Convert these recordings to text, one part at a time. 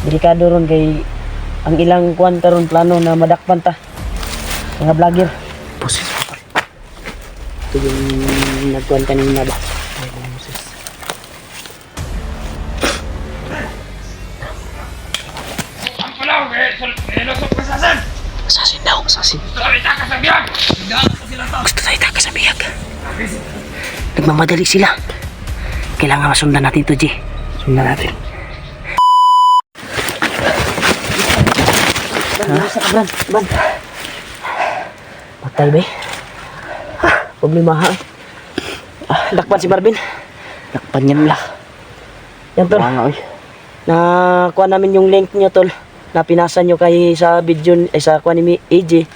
Delikado ron kay ang ilang kuan karon plano na madakpan ta. Mga vlogger. Pusis mo tol. Ito yung nagkuhan kanina ba? Pusis. Assassin daw, assassin. Gusto tayo takas sa biyag. Nagmamadali sila. Kailangan masundan natin to, G. Sundan natin. Ban. Patay ba? Problema ha. Lakpan si Marvin. Lakpan yan lah. Yan tol. Nga oy. Nakuha namin yung link niyo tol. Na pinasa nyo kay sa video sa kuha ni AJ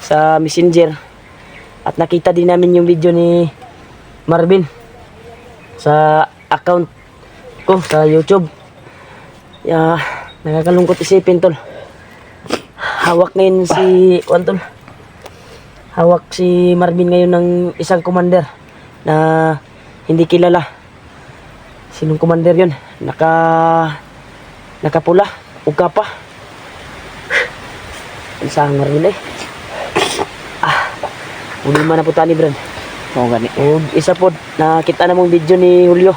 sa Messenger. At nakita din namin yung video ni Marvin sa account ko sa YouTube. Nakakalungkot isipin tol. Hawak ngayon si tol. Hawak si Marvin ngayon ng isang commander na hindi kilala. Sinong commander yun? Nakapula, uga pa. Isang Marvin eh. Uli man na po tani Brad. Oo gani. O isa po, nakita na mong video ni Julio.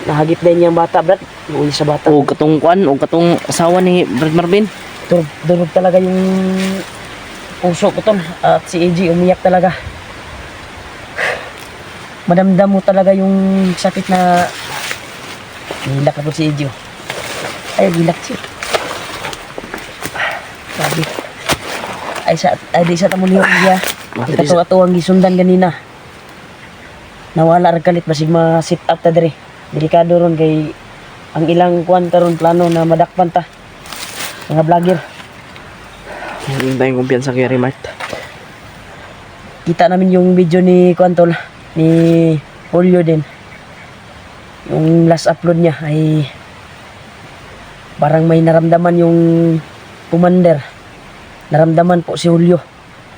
Nahagip din niyang bata Brad. Uli sa bata. O katong kuan, o katong asawa ni Brad Marvin. Durog talaga yung puso ko tol. At si AJ umiyak talaga. Madamdam mo talaga yung sakit na gilak na po si AJ. Ay, gilak siya. Sabi. Di sa tamuli yung iya. Ito ang gisundan ganina. Nawala rin kalit basig ma-sit up ta dere. Delikado ron kay ang ilang kuan karon plano na madakpan ta. Mga vlogger. Hindi tayong kumpiyansa kay Remart. Kita namin yung video ni Kuantol, ni Julio din. Yung last upload niya ay parang may naramdaman yung commander. Naramdaman po si Julio.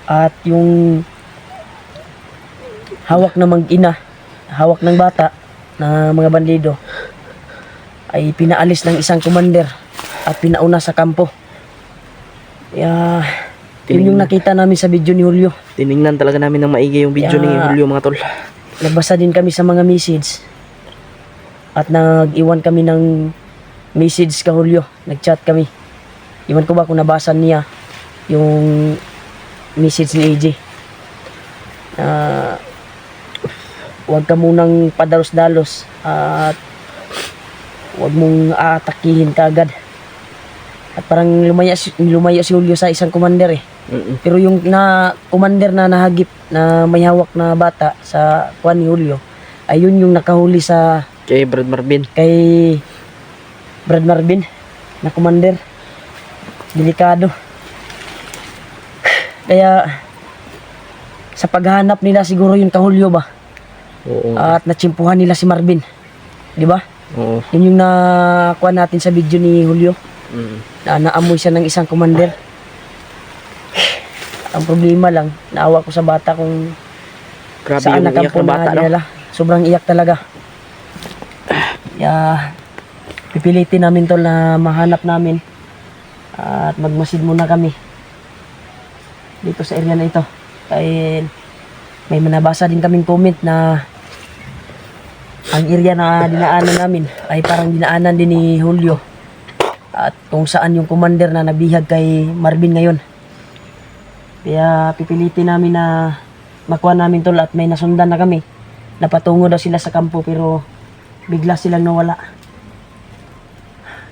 At yung hawak na mag-ina, hawak ng bata na mga bandido ay pinaalis ng isang commander at pinauna sa kampo. Yun yung nakita namin sa video ni Julio. Tiningnan talaga namin ng maigi yung video ni Julio mga tol. Nagbasa din kami sa mga message. At nag-iwan kami ng message ka Julio. Nag-chat kami. Iwan ko ba kung nabasa niya yung message ni AJ. Huwag ka munang padalos-dalos at huwag mong aatakihin ka agad. At parang lumayo si Julio sa isang commander eh. Pero yung commander na nahagip na may hawak na bata sa kuan ni Julio, ayun yung nakahuli sa Kay Brad Marvin. Kay Brad Marvin na commander. Delikado. Kaya sa paghahanap nila siguro yung kahulyo ba? Oo. At natsimpuhan nila si Marvin. Di ba? Oo. Yun yung nakuha natin sa video ni Julio. Na naamoy siya ng isang commander. Ang problema lang, naawa ko sa bata kung Grabe saan yung iyak nakampo ng bata, na dinala. Sobrang iyak talaga. Pipilitin namin tol na mahanap namin at magmasid muna kami dito sa area na ito. Dahil may manabasa din kaming comment na ang area na dinaanan namin ay parang dinaanan din ni Julio. At kung saan yung commander na nabihag kay Marvin ngayon. Kaya pipilitin namin na makuha namin tol at may nasundan na kami. Napatungo daw sila sa kampo pero bigla silang nawala.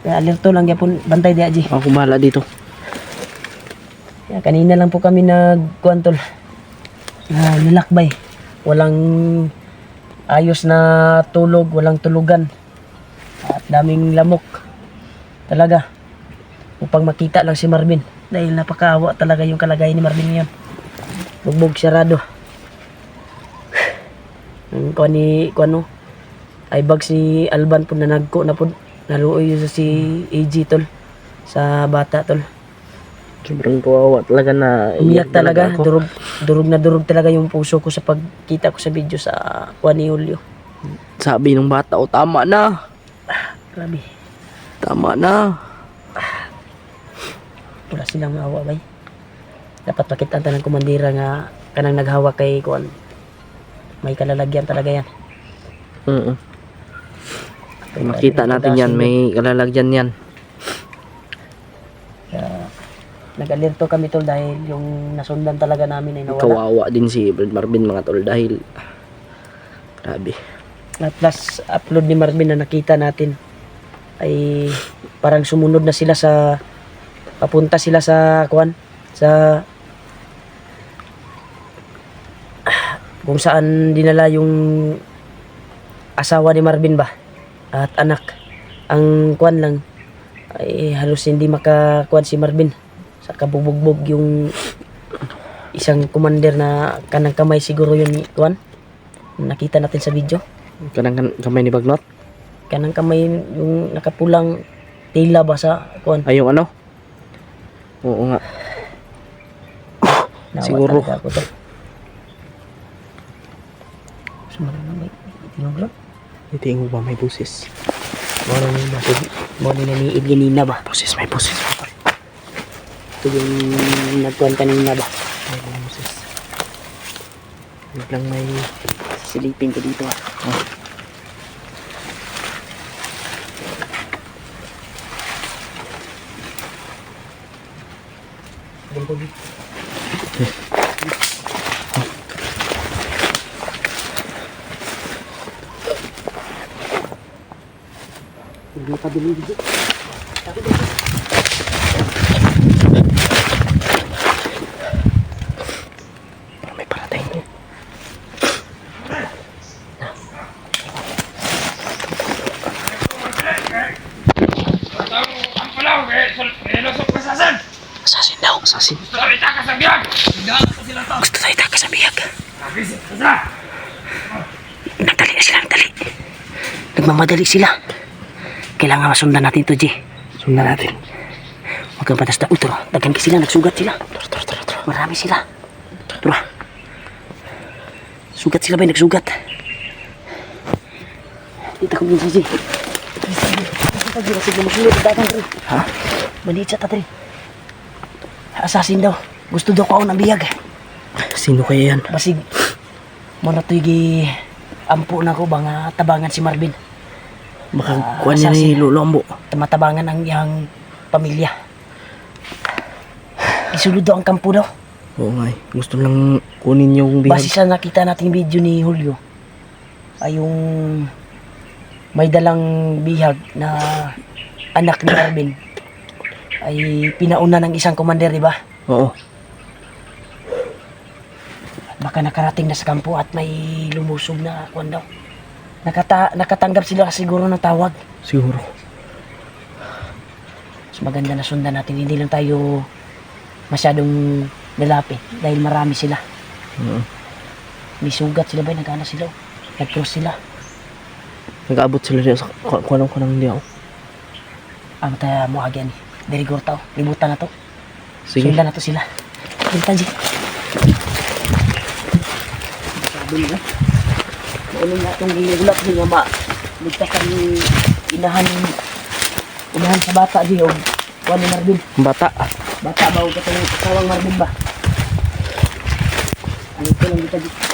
Kaya alerto lang yapon bantay di aji. Ako bahala dito. Kaya kanina lang po kami nagkuhan tol. Nilakbay. Walang ayos na tulog, walang tulugan. At daming lamok. Talaga. Upang makita lang si Marvin. Dahil napakaawa talaga yung kalagayan ni Marvin ngayon. Bugbog sarado. Ang kuano ay bag si Alban po na nagko na po. Naluoy sa si AG tol. Sa bata tol. Sobrang kawawa talaga na Umiyak talaga. ako. Durog talaga yung puso ko sa pagkita ko sa video sa kuha ni Julio. Sabi ng bata, o tama na. Grabe. Tama na. Wala silang maawa bay. Dapat makita ng komandira nga kanang naghawak kay kuan. May kalalagyan talaga yan. Makita natin yan, may kalalagyan yan. Kaya, nag-alerto kami tol dahil yung nasundan talaga namin ay nawala. Kawawa din si Brad Marvin mga tol dahil grabe. At plus upload ni Marvin na nakita natin ay parang sumunod na sila sa papunta sila sa kuan sa kung saan dinala yung asawa ni Marvin ba at anak. Ang kuan lang ay halos hindi makakuan si Marvin sa kabugbog yung isang commander na kanang kamay siguro yun kuan nakita natin sa video. Kanang kamay ni Bagnot? Kanang kamay yung nakapulang tila ba sa kuan. Ay, yung ano? Oo nga. Nawa Siguro. talaga ako to. Sumalang na may tingog lang. Hindi mo ba may busis? Mawala na yung basig. Mawala na ni ganina ba? Busis, may busis. Ito yung nagkuhan kanina ba? May busis. Biglang may... Silipin ko dito ah. Hindi pa dito. May parating. Assassin daw, assassin. Gusto tayo takas sa biyag. Nagdali na sila, nagdali. Nagmamadali sila. Kailangan masundan natin ito, G. Sundan natin. Huwag kang patas na utro. Dagan ka sila, nagsugat sila. Tara. Marami sila. Tara. Sugat sila ba, nagsugat. Kita ko minsan, G. Ha? Maliit siya, tatri. Assassin daw. Gusto daw ko ako ng biyag. Sino kaya yan? Basig. Muna to'y ampo na ko ba nga tabangan si Marvin. Baka kuha niya ni Lolo Ambo. Matabangan ang iyang pamilya. Isulod daw ang kampo daw. Oo nga eh. Gusto lang kunin yung bihag. Base sa nakita nating video ni Julio ay yung may dalang bihag na anak ni Marvin ay pinauna ng isang commander, di ba? Oo. Baka nakarating na sa kampo at may lumusog na kuwan daw. Nakatanggap sila siguro ng tawag. Siguro. Mas maganda na sundan natin. Hindi lang tayo masyadong lalapit dahil marami sila. May sugat sila ba? Nagana sila. Nag-cross sila. Nag-abot sila sa kunang hindi ako. Mataya mo agyan. Dirigor tao. Libutan na to. Sige. Sundan na to sila. Punta dyan. Sabi nila. Maulong na itong gilagulap din nga ma. Ligtas kami inahan sa bata di o kuha ni Marvin. Bata. Bata ba o katong kasawang Marvin ba? Ano ito lang dito dito.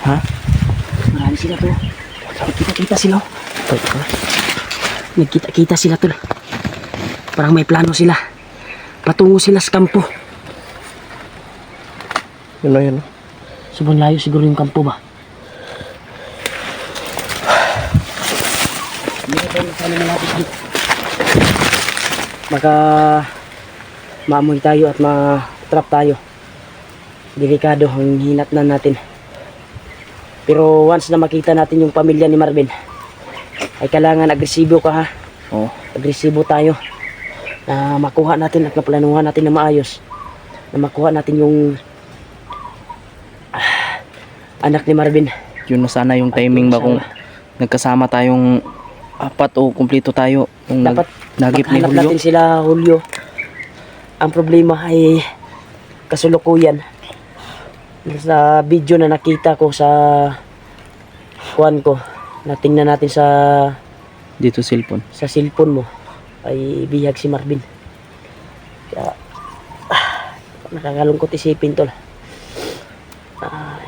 Ha? Marami sila to. Nagkita-kita sila. Teka. Nagkita-kita sila to. Parang may plano sila. Patungo sila sa kampo. Yun o, yun o. Sobrang layo siguro yung kampo ba? Hindi na tayo sana malapit dito. Baka maamoy tayo at ma-trap tayo. Delikado ang hinatnan natin. Pero once na makita natin yung pamilya ni Marvin, ay kailangan agresibo ka ha. Oo. Agresibo tayo. na makuha natin at naplanuhan natin na maayos, na makuha natin yung anak ni Marvin. Yun na sana yung timing ba kung nagkasama tayong apat o kumpleto tayo kung Dapat nagip ni makahanap Julio. natin sila, Julio. Ang problema ay kasulukuyan. Sa video na nakita ko sa kuan ko, na tingnan natin Dito cellphone. sa cellphone mo, ay bihag si Marvin. Kaya nakakalungkot isipin tol.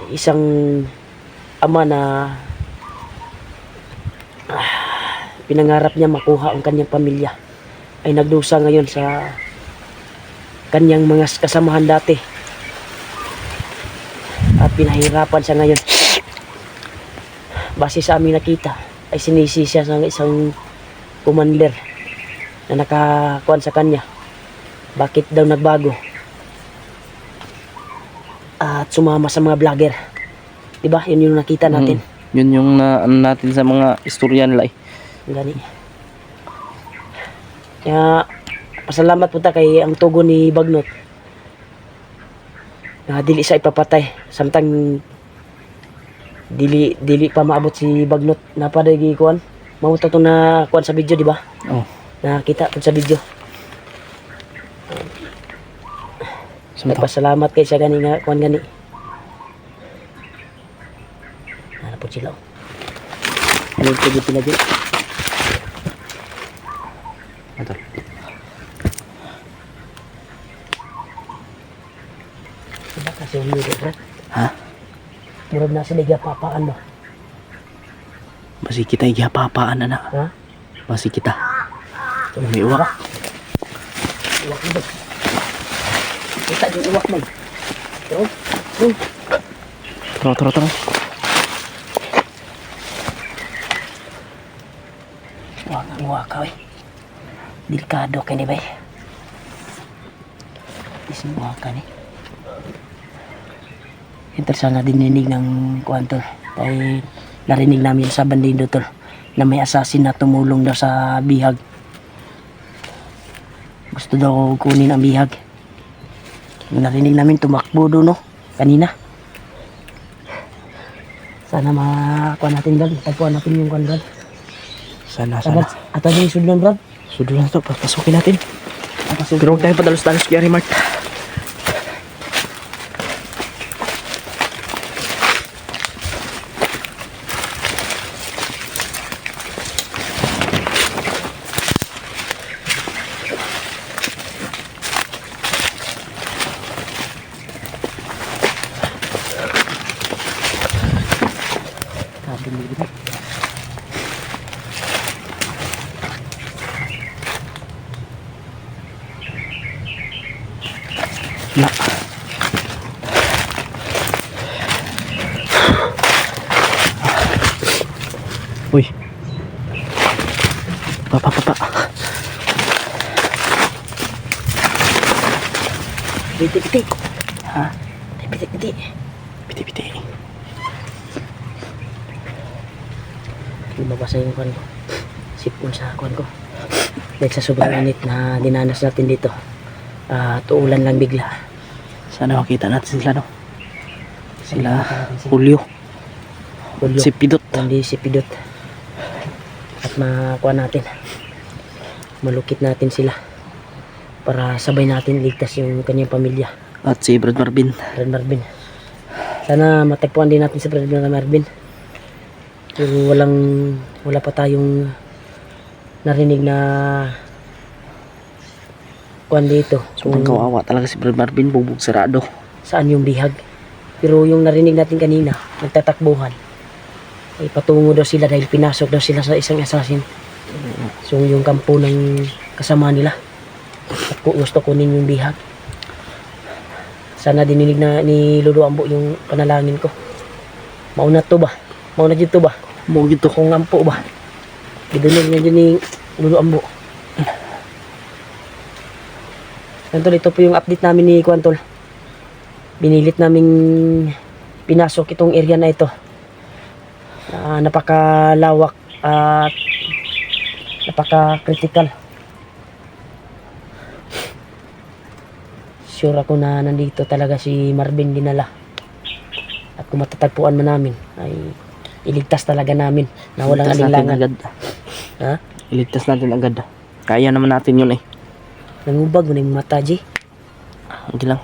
Isang ama na pinangarap niya makuha ang kanyang pamilya ay nagdusa ngayon sa kanyang mga kasamahan dati at pinahirapan siya ngayon. Base sa aming nakita ay sinisi siya sa isang commander na nakakuan sa kanya. Bakit daw nagbago at sumama sa mga vlogger, diba? Yun yung nakita natin. Yun yung ano natin sa mga istorya nila eh. Gani. Kaya pasalamat po ta kay ang tugon ni Bagnot na dili sa ipapatay samtang dili pa maabot si Bagnot na padagi kuan. Mamuta to na kuan sa video, di ba? Oh. Nakita po sa video. Samtang Nagpasalamat kay siya gani nga kuan gani. Nara po sila. Ano po dito na dito? ito. Diba kasi umili, bro? Ha? Murag na sila papaan mo. Basi kita igapapaan na. Ha? Basi kita. May uwak. Uwak mo. Kita yung uwak mo. Tro. Tara. Uwak ka, eh. Delikado ka ni ba, eh. Isang uwak ka, eh. Ito sana dininig ng kwanto. Dahil narinig namin sa bandido tol na may assassin na tumulong daw sa bihag. Gusto daw kunin ang bihag. Narinig namin tumakbo doon, no? Kanina. Sana makakuha natin, Brad. Tagpuan natin yung kwan, Brad. Sana. At ano yung sudlan, Brad? Sudo na to. Pasukin natin. Pero huwag tayo padalos-dalos kaya Mart. Sabi mo, Brad. Na. Uy. Papa. Piti-piti. Ha? Piti-piti. Piti. Lumabasa yung kwan ko. Sipon sa kwan ko. Dahil sa sobrang init na dinanas natin dito. Tuulan lang bigla. Sana makita natin sila, no? Sila Julio. Julio. Si Pidot. Hindi si Pidot. At makuha natin. Malukit natin sila. Para sabay natin ligtas yung kanyang pamilya. At si Brad Marvin. Brad Marvin. Sana matagpuan din natin si Brad Marvin. Pero wala pa tayong narinig na kuan dito. Sobrang kawawa talaga si Brad Marvin. Bubog sarado. Saan yung bihag. Pero yung narinig natin kanina, nagtatakbuhan, ay patungo daw sila dahil pinasok daw sila sa isang assassin. So yung kampo ng kasama nila. At gusto kunin yung bihag. Sana dininig na ni Lolo Ambo yung panalangin ko. Mauna to ba? Mauna dito ba? Mo gito. Kung ampo ba? Didinig na dyan ni Lolo Ambo. Kantol, ito po yung update namin ni Kwantol. Binilit naming pinasok itong area na ito. Napakalawak at napaka-critical. sure ako na nandito talaga si Marvin dinala. At kung matatagpuan man namin, ay iligtas talaga namin na walang Iligtas natin alinlangan. agad. Ha? Iligtas natin agad. Kaya naman natin yun eh. Nangubag mo na yung mata, G. Hindi lang.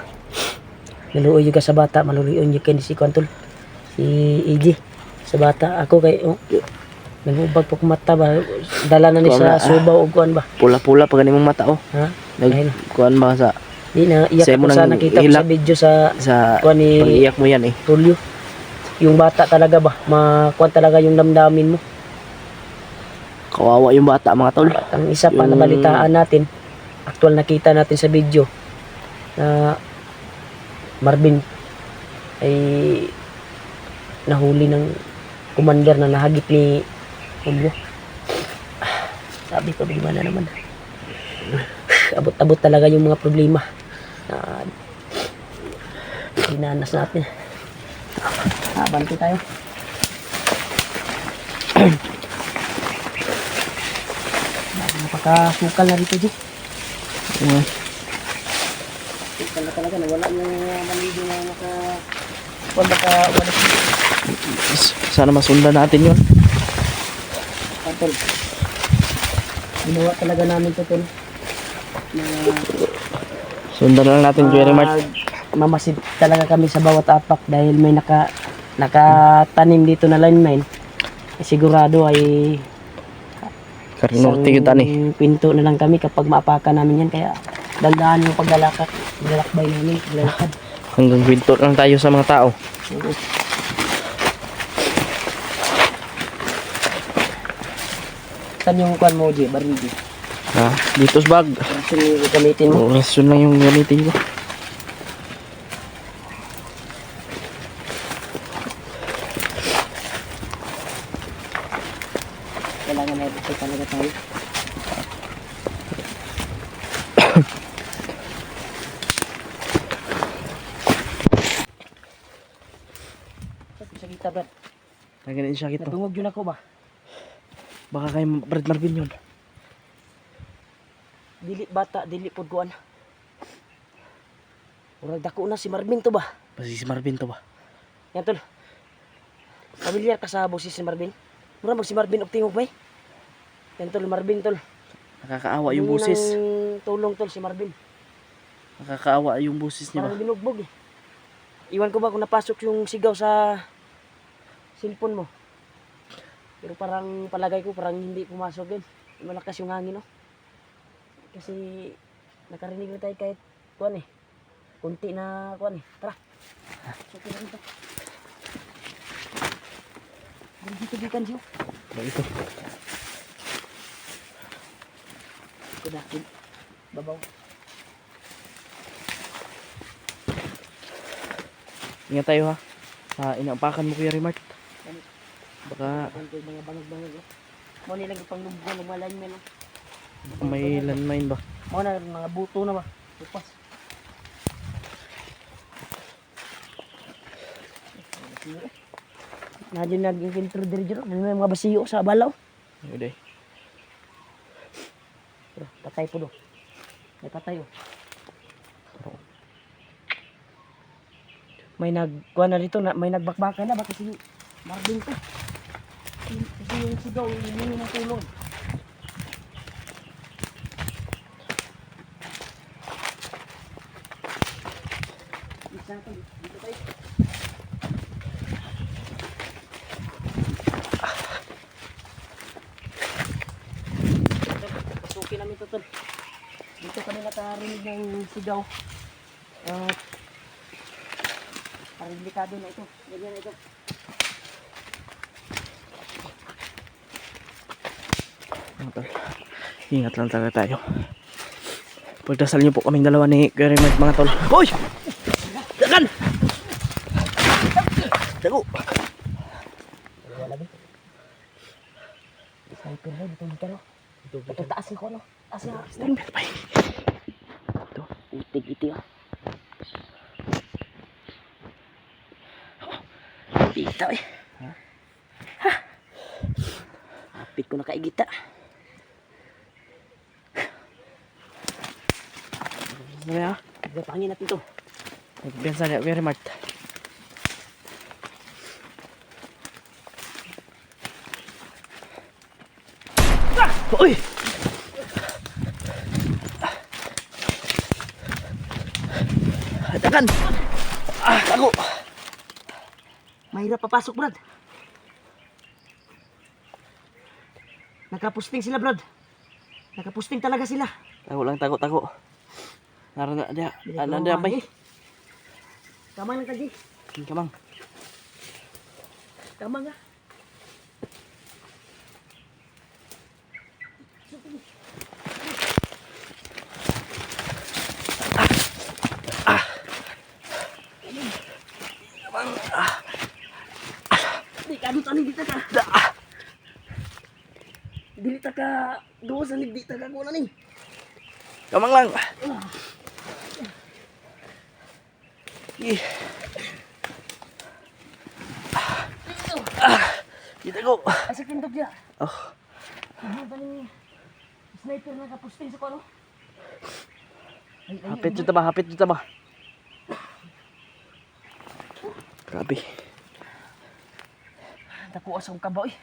Naluoy yung ka sa bata, maluluoy yung kay si Kwantol. Si EG. Sa bata, ako kay, nangubag po mata ba? Dala na ni sa subaw o kuan ba? Pula-pula pag ganimong mata oh. Ha? Ayun. Nagkuhan ba sa Di na, iyak Sa'yo mo ako sa nang nakita ko hilak. sa video sa kuan ni pag-iyak mo yan eh. Tulio. Yung bata talaga ba? Makuan talaga yung damdamin mo. Kawawa yung bata mga tol. At ang isa pa Yung- nabalitaan natin, actual nakita natin sa video na Marvin ay nahuli ng commander na nahagip ni Julio. Sabi ko, di na naman. Abot-abot talaga yung mga problema na dinanas natin. Abante tayo. Napakasukal na dito, G. Sukal na talaga. Nawala yung malido na wala. Sana masundan natin yun. Tol. Ginawa talaga namin to, Tol. Na Sundan lang natin Kuya Remart. mamasid talaga kami sa bawat apak dahil may nakatanim dito na lineman. Sigurado ay Karinorte yun tani. pinto na lang kami kapag maapakan namin yan. Kaya dandahan yung paglalakbay namin, paglalakad. Hanggang kwento lang tayo sa mga tao. Saan yung kwan mo, G? Barili. Ha? Dito sa bag. Saan yung gamitin mo? Rasyon lang yung gamitin ko. Kailangan na ito talaga tayo. Sa kita, Brad. Naganin siya kito. Natungog yun ako ba? Baka kay Brad Marvin yun. Dili bata, dili pod kuan. Urag dako na si Marvin to ba? Pasi si Marvin to ba? Yan tol. Familiar ka sa boses si Marvin? Mura mag si Marvin og tingog bay. Yan tol, Marvin tol. Nakakaawa yung Hingi busis. ng tulong tol si Marvin. Nakakaawa yung busis niya ba? Parang binugbog eh. Iwan ko ba kung napasok yung sigaw sa cellphone mo? Pero parang palagay ko parang hindi pumasok yun. Malakas yung hangin no. Kasi nakarinig na tayo kahit kuan eh. Kunti na kuan eh. Tara. Suki na ito. Dito gikan siyo. Ito. Kudakin. Babaw. Ingat tayo ha. Inaapakan mo Kuya Remart. Baka Ang mga bangag-bangag eh. Mo nilang ipanglubgo ng mga linemen. may landmine ba? Mo na mga buto na ba? Tupas. Nadyo nag-inventory diri dito. May mga basiyo sa balaw. Yun eh. Pero patay po do. May patay oh. May nagkuha na dito, may nagbakbakan na. Bakit si Marvin to? Kasi yung sigaw, hindi ng tulong. Dito tayo. Pasukin namin ito tol. Dito kami nakarinig ng sigaw. Parang delikado na ito. Ganyan na ito. Mga tol. Ingat lang talaga tayo. Pagdasal niyo po kaming dalawa ni Kuya Remart mga tol. Hoy! Dagan! Dago! Wala lagi. Sniper na dito dito no. Ito taas ko no. Taas na. Sniper pa yun. Ito. Utig iti oh. Dito eh. Ha? Hapit ko na kaigita. Ano ya? Gapangin natin to. Nagbiyansa niya, very much. Uy! Hatakan! Tago! Mahirap papasok, Brad. Nakapusting sila, Brad. Nakapusting talaga sila. Tago lang, tago. Naroon na dia. Ano dia bay? Kamang lang kaji. Kamang. Kamang nga. Di ka dito ani dita ka. Dili ta ka gawas ani dita ka ko na ni. Kamang lang. Kita ko. Asa tindog dia. Oh, Ano ba ni sniper na kapusting sa ko no? hapit dito ba? Hapit dito ba? Grabe. Dako asang kabaw eh.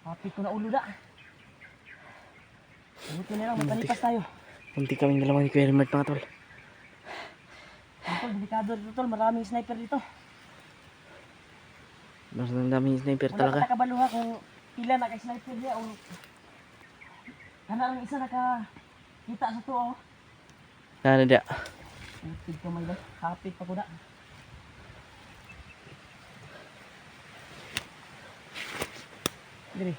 Hapit ko na ulo na. Buti na lang, magpalipas tayo. Munti kaming dalawa ni Kuya Helmet mga tol. Tol, delikado dito tol, maraming sniper dito. Mas ang daming sniper Wala talaga. ka kabaluha kung pila naka-sniper niya o kana lang isa kita sa to oh. Ano dia? Hapit ko may hapit pa ko na. Diri.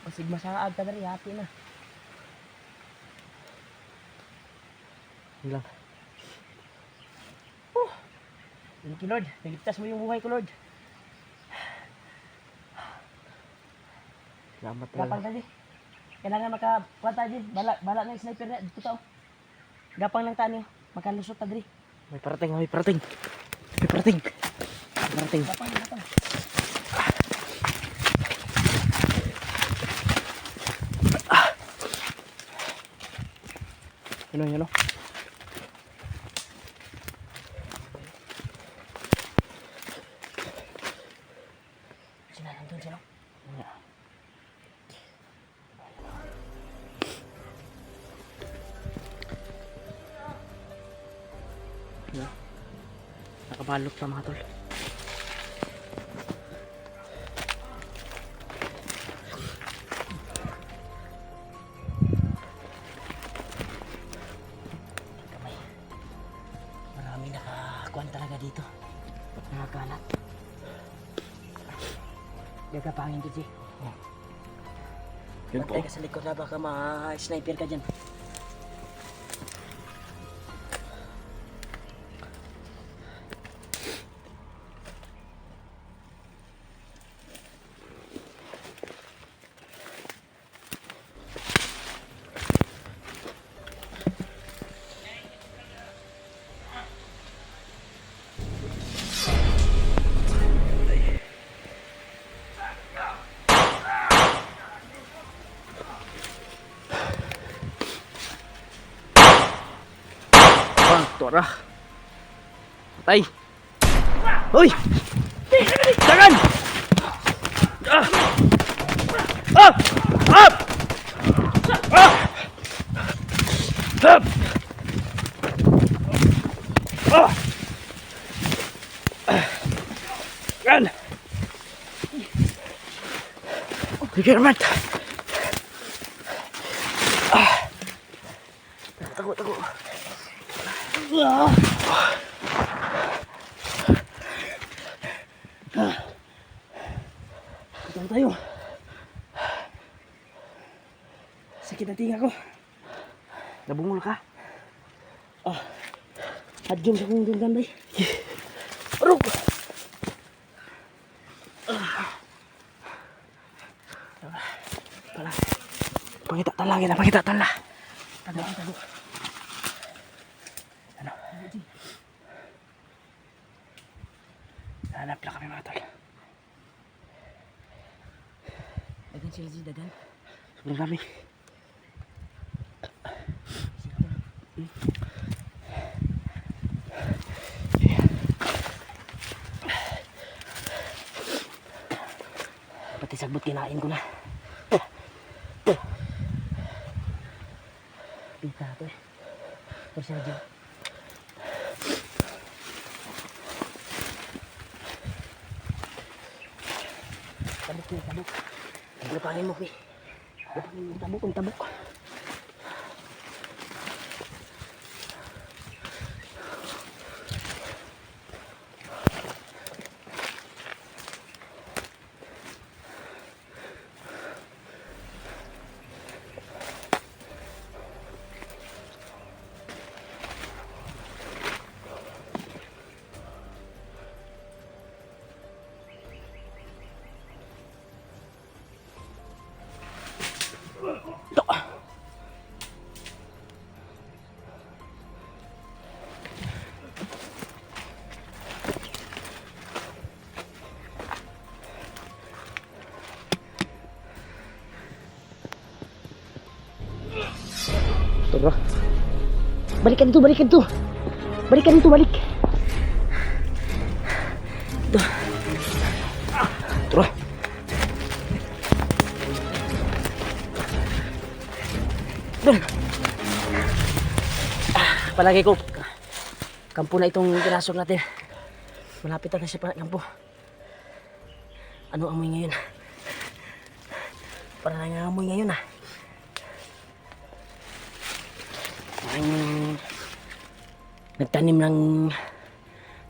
Masig masaag ka diri, hapit na. Yun lang. Thank you Lord, niligtas mo yung buhay ko Lord. Salamat Gapang talaga. tadi. Kailangan makakuha tayo din. Bala na yung sniper na dito tao. Gapang lang tayo. Makalusot ta diri. May parating, may parating. May parating. May parating. Gapang. Yun o. Sila nandun sila. Nakabalot pa mga tol. Marami nakakuan talaga dito. Nakakalat. Gagapangin to, G. Yun po. Bantay ka sa likod na baka ma-sniper ka dyan. Tora. Patay. Hoy! Jangan! Ah! Ah! Ah! Ah! Ah! Ah! Yan! Sige naman! Tago. Ito tayo. Sakit na tinga ko. Nabungol ka? Hadjong sa kong dunggan bay. Arog! Pala. Pangita tala kita, pangita tala. Tago. Ano? Hanap lang kami mga tol. Dagan sila si dagan. Sobrang dami. But kinain ko na. Pita to eh. Ito siya dyan. Tabok ni tabok. Lapangin mo, Pi. Lapangin mo, tabok, ang tabok. Tara. Balikan itu, balikan itu. Balikan itu, balik. Ito. Tara. Doon. Palagi ko. Kampo na itong pinasok natin. Malapit na siya pa kampo. Ano amoy ngayon? Parang nangangamoy ngayon ah. Nagtanim ng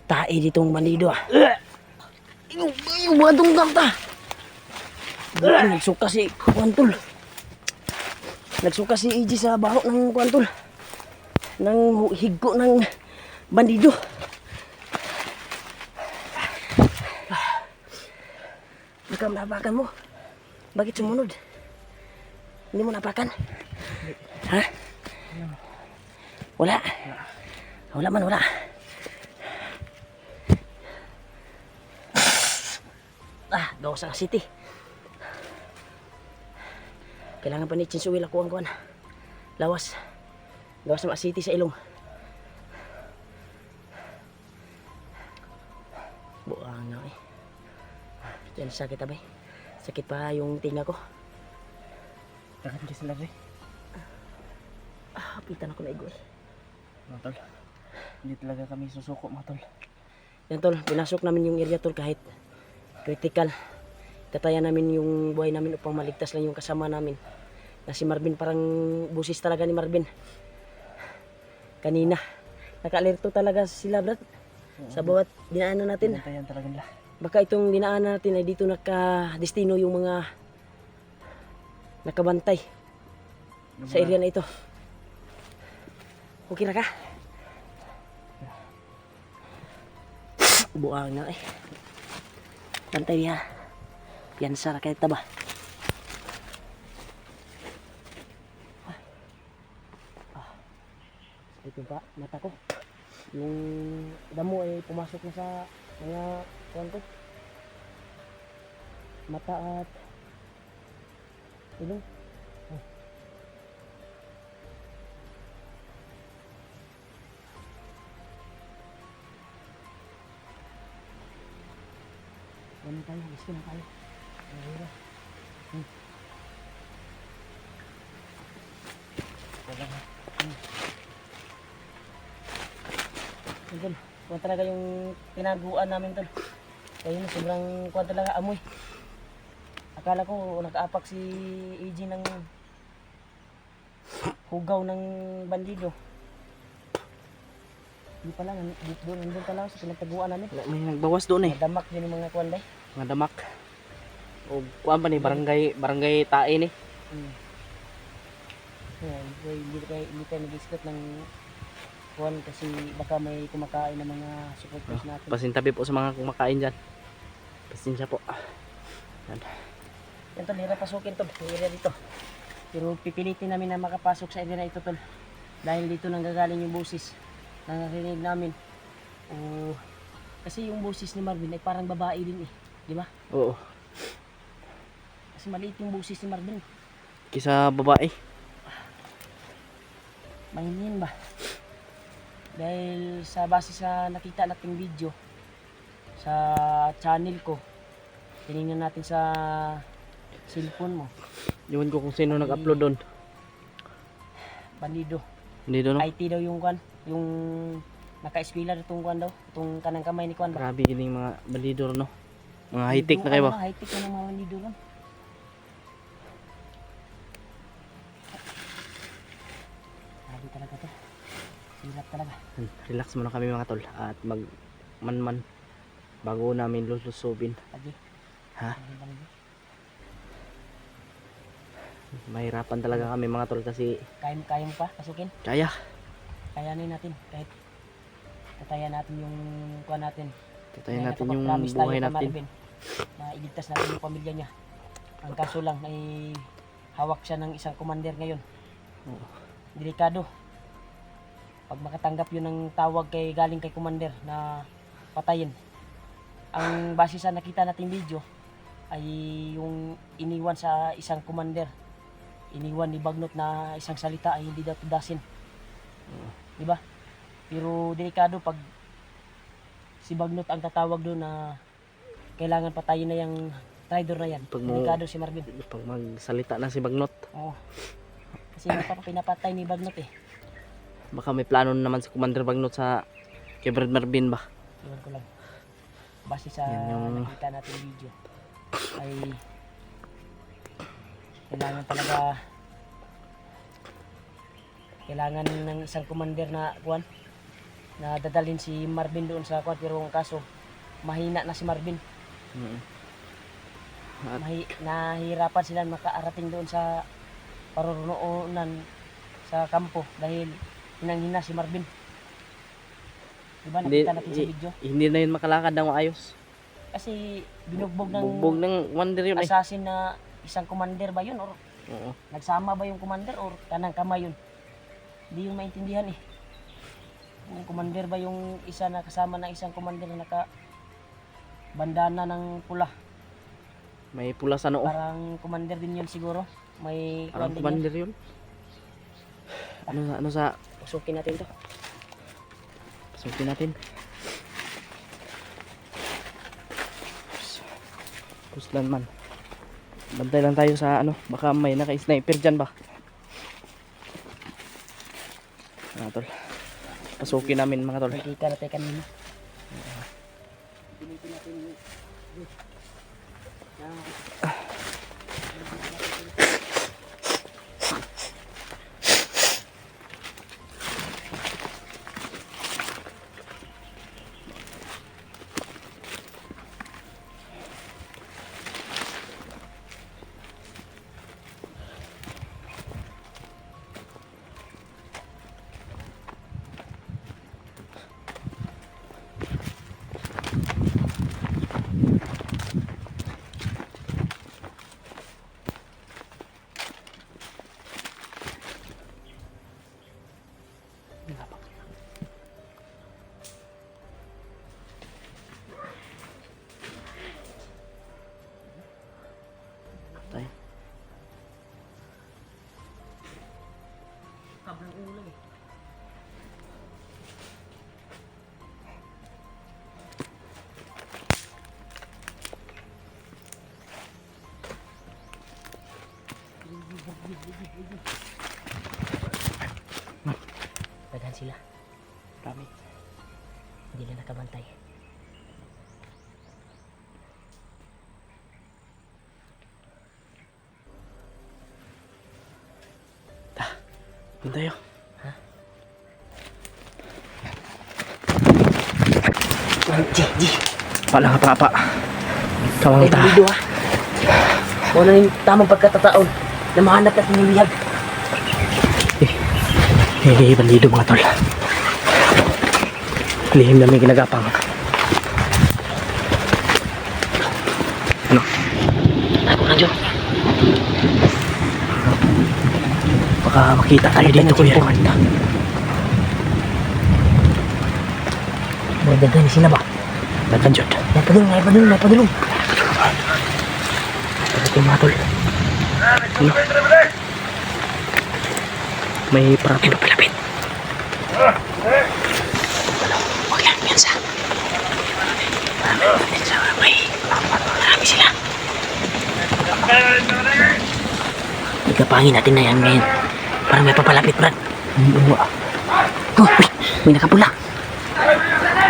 tae ditong bandido ah. Yung mga tunggang ta. Nagsuka si Kuantol. Nagsuka si EJ sa baho ng Kuantol. Nang higgo ng bandido. Baka napakan mo. Bakit sumunod? Hindi mo napakan? Ha? Wala. Wala man, wala. Gawa sa city. Kailangan pa ni Chinsuwil ako ang kuwan. Lawas. Gawa sa city sa ilong. Buang na eh. Yan sakit abay. Sakit pa yung tinga ko. Takot ka sila rin. Hapitan ako na igo eh. Mga tol, hindi talaga kami susuko mga tol. Yan tol, pinasok namin yung area tol kahit critical. Tatayan namin yung buhay namin upang maligtas lang yung kasama namin. Na si Marvin, parang busis talaga ni Marvin. Kanina, naka-alerto talaga sila brad. Sa bawat dinaanan natin. Pinantayan talaga nila. Baka itong dinaanan natin ay dito nakadestino yung mga nakabantay sa area na ito. Okay na ka? Buang na eh. Bantay niya. Piyansa na kahit taba. Ito pa, mata ko. Yung damo ay pumasok na sa mga kuwan ko. Mata at ilong. Ano tayo? Gusto na tayo. Ayun. Tol, kuwan talaga yung tinaguan namin tol. Kaya sobrang kuwan talaga amoy. Akala ko nakaapak si EJ ng hugaw ng bandido. Hindi pala, nandun pala sa pinagtaguan namin. May nagbawas doon eh. Nadamak yun yung mga kuwan day. Mga damak. O kuan pa ni barangay tae ni. Hindi tayo nag-istot ng kuwan kasi baka may kumakain ng mga supporters natin. Pasintabi po sa mga kumakain dyan. Pasensya po. Yan. Yan tol, hirap pasukin tol, yung area dito. Pero pipilitin namin na makapasok sa area na ito tol. Dahil dito nanggagaling yung busis na narinig namin. Kasi yung busis ni Marvin ay parang babae din eh. Di ba? Oo. Kasi maliit yung busis ni Marvin. Kisa babae. Mahinin ba? Dahil sa base sa nakita nating video sa channel ko, tinignan natin sa cellphone mo. Iwan ko kung sino nag-upload doon. Bandido. Hindi doon, no? IT daw yung kwan. Yung naka-eskwela itong kwan daw. Itong kanang kamay ni kwan ba? Grabe gining mga bandidor, no? Mga high-tech na kayo ba? High-tech na ng mga bandido ron. Grabe talaga to. Hirap talaga. Relax muna kami mga tol. At mag man bago namin lulusubin. Lagi. Ha? Lagi. Mahirapan talaga kami mga tol kasi Kaya mo pa pasukin? kaya. Kayanin natin. Kahit tatayan natin yung kwan natin. Tatayin natin yung Nakapag-promise buhay tayo kay natin. Marvin na iligtas natin yung pamilya niya. Ang kaso lang ay hawak siya ng isang commander ngayon. Oo. Delikado. Pag makatanggap yun ng tawag galing kay commander na patayin. Ang base sa nakita nating video ay yung iniwan sa isang commander. Iniwan ni Bagnot na isang salita ay hindi daw tudasin. Di ba? Pero delikado pag si Bagnot ang tatawag doon na kailangan patayin na yung traitor na yan. Delikado si Marvin. Pag magsalita na si Bagnot, Oo. Kasi pinapatay ni Bagnot eh. baka may plano naman si Commander Bagnot sa kay Brad Marvin ba? Iwan ko lang. Base sa Yan yung- nakita natin video ay kailangan ng isang commander na kuwan na dadalhin si Marvin doon sa kuwan, pero ang kaso mahina na si Marvin. Mm. At- Nahihirapan sila makaarating doon sa paroroonan sa kampo dahil hinanghina si Marvin. Diba nakita natin sa video? Hindi na yun makalakad ng maayos. Kasi binugbog ng Bugbog ng wonder yun eh. assassin na isang commander ba yun, or Oo. nagsama ba yung commander, or kanang kamay yun? Hindi yung maintindihan eh. Yung commander ba yung isa na kasama ng isang commander na naka bandana ng pula? May pula sa noo. Parang commander din yun siguro. May Parang kwan din yun. commander yun. Ano sa Pasukin natin to. pasukin natin. Kuslan man. Bantay lang tayo sa ano, baka may naka-sniper dyan ba? Mga tol. Pasukin namin mga tol. Nakita natin kanina. Tay. Kablang ulo eh. Daghan sila. Dami. Hindi na nakabantay. Doon tayo. Ji. Pala nga papa. Kawang ta. Bandido ah. Wala na yung tamang pagkatataon na mahanap at nilihag. Bandido mga tol. Lihim na may ginagapang. Ano? Ako na dyan. Baka makita tayo dito kuya naman. Magdagani sila ba? Nagkanjot. May padulong. Ito mga tol. Ano? May parating papalapit. Huwag lang, piyansa. Marami sila. Igapangin natin na yan ngayon. Parang may papalapit, Brad. Oo. Oh, uy, may nakapula.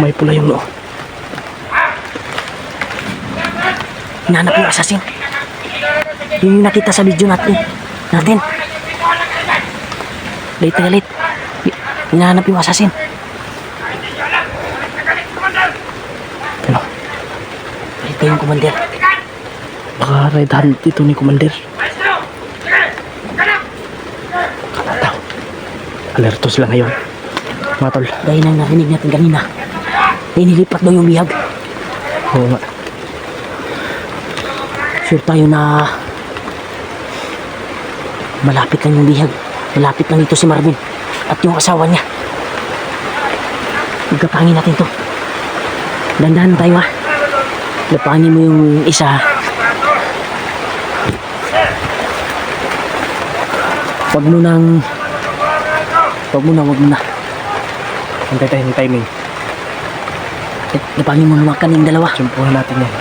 May pula yung noo. Hinahanap yung assassin. Yun yung nakita sa video natin. Late na late. Hinahanap yung assassin. Ano? Late pa yung commander. Baka red hand dito ni Commander. Kalataw. Alerto sila ngayon. Mga tol. Dahil nang narinig natin kanina. Nilipat daw yung bihag. Oo nga. Sure tayo na malapit lang yung bihag. Malapit lang ito si Marvin at yung asawa niya. Igapangin natin to. Dandahan tayo ha. Lapangin mo yung isa. Wag mo na. Hintay tayo ng timing. Lapangin mo naman kaning dalawa. Sumpuhan natin yan.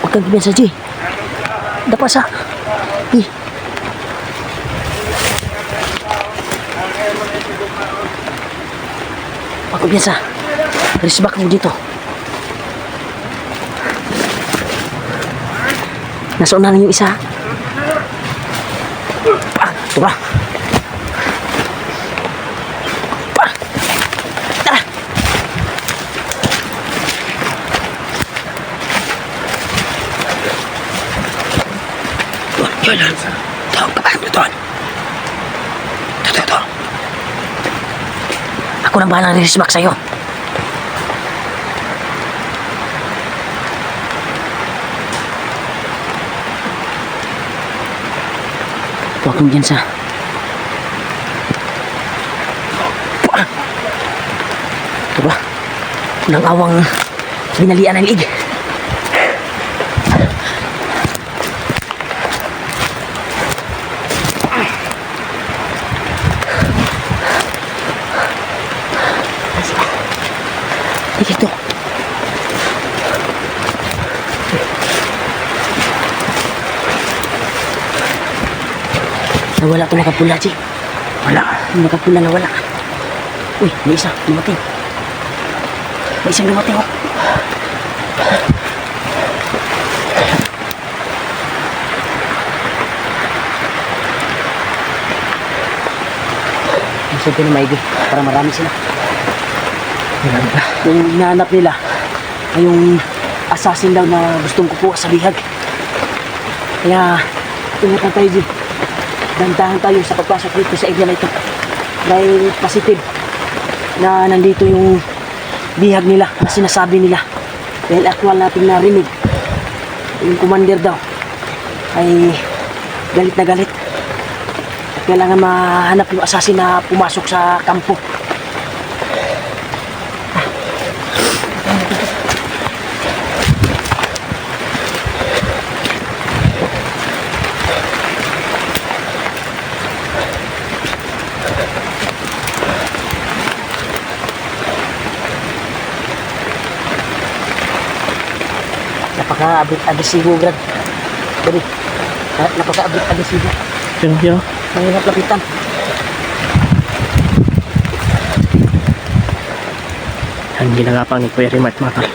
Huwag kang kumpensa, G. Dapas ha. Huwag kang kumpensa. Resback mo dito. Nasa unahan yung isa. Ito ba? Tara! Yun. Tawag ka ba? Ito. Ako nang bahalang resback sa'yo. Huwag kang dyan sa... Ito ba? Unang awang binalian ng liig. Dito. Nawala ito nakapula, G. Wala. Yung nakapula nawala. Uy, may isa. Lumating. May isang lumating, oh. Gusto ko na maigi para marami sila. Yung hinahanap nila ay yung assassin daw na gustong kukuha sa bihag. Kaya, ingatan tayo, G. Dandahan tayo sa pagpasok dito sa area na ito. Dahil positive na nandito yung bihag nila na sinasabi nila. Dahil actual natin narinig. Yung commander daw ay galit na galit. At kailangan mahanap yung assassin na pumasok sa kampo. Napaka-agresibo, Brad. Dali. Napaka-agresibo. Yun. Mahirap lapitan. Ang ginagapang ni Kuya Rimat, mga tol.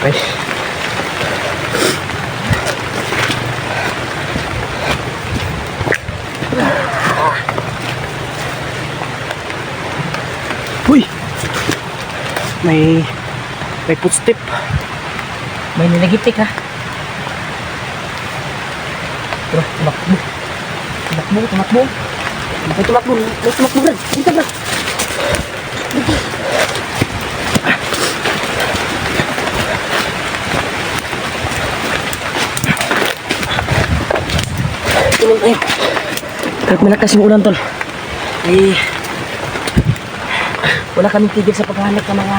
Okay. Uy! May footstep. May nilagitik, ha? Bro, tumakbo. Tumakbo. May tumakbo, Brad. Dito, Brad. Tulong tayo. Kahit malakas yung ulan, tol. Ay, wala kaming tigil sa paghahanap ng mga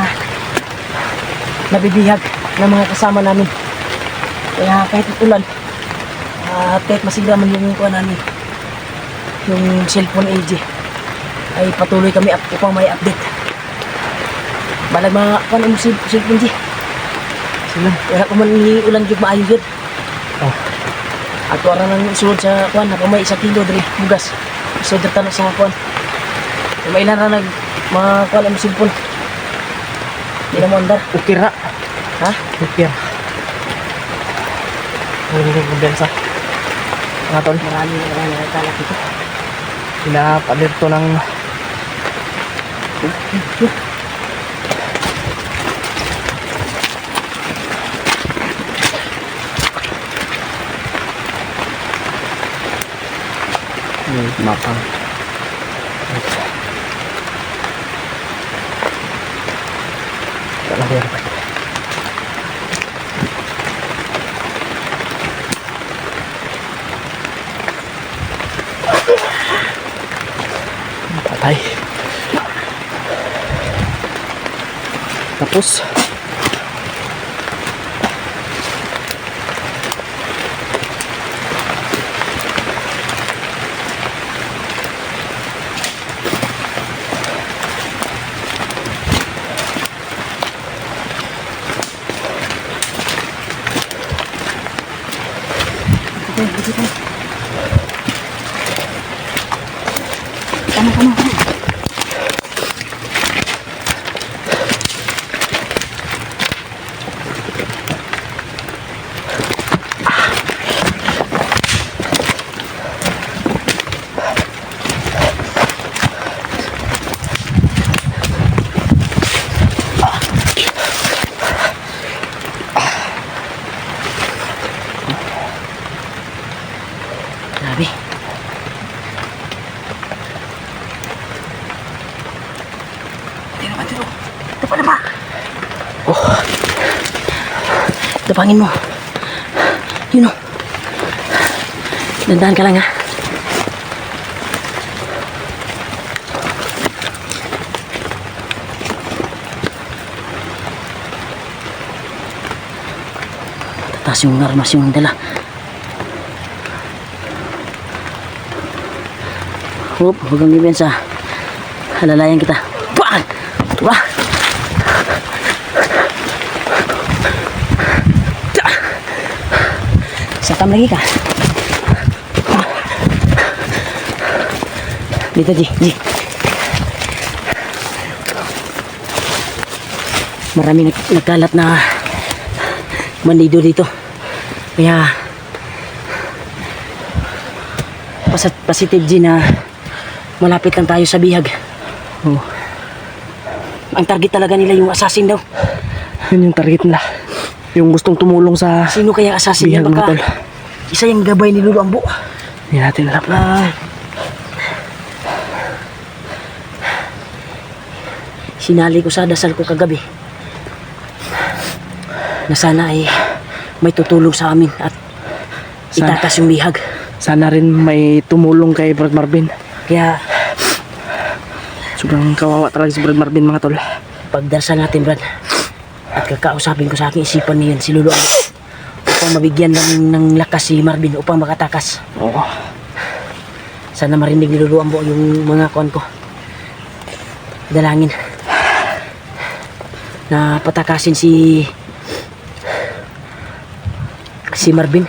nabibihag ng mga kasama namin. Kaya kahit ulan, at kahit masira man yung kuha namin, yung cellphone LG, ay patuloy kami upang may update. Balag mga kuha ng cellphone G. Wala ko man ulan yung maayo yun. Oh. At wala nang isulod sa kuha na may 1 kilo dali bugas. Isulod na sa kuha. May ilan na mga kuha ng cellphone. Hindi na mo andar. Ukira. Ha? Ukira. Ang kumbensa. Mga tol. Marami nagkalak ito. Pinapalir to ng mapang. Talaga yan. Patay. Tapos Grabe. Tiro. Ito pa na ba? Oh. Tapangin mo. Yun o. Dandahan ka lang ha. Tataas yung armas yung dala. Huwag kang bibensa. Halalayan kita. Bang! Wah! Sakam lagi ka. Dito, G. Maraming nagkalat na bandido dito. Kaya positive G na malapit lang tayo sa bihag. oh, Ang target talaga nila yung assassin daw. yun yung target nila. Yung gustong tumulong sa Sino kaya assassin bihag, niya? mga tol. Baka isa yung gabay ni Lolo Ambo. Hindi natin alam. Sinali ko sa dasal ko kagabi na sana ay may tutulong sa amin at Sana. itatas yung bihag. Sana rin may tumulong kay Brad Marvin. Kaya Sobrang kawawa talaga si Brad Marvin, mga tol. pagdasal natin, Brad, at kakausapin ko sa aking isipan niyan si Lolo Ambo upang mabigyan ng lakas si Marvin upang makatakas. Oo. Sana marinig ni Lolo Ambo yung mga kuwan ko. Dalangin na patakasin si Marvin.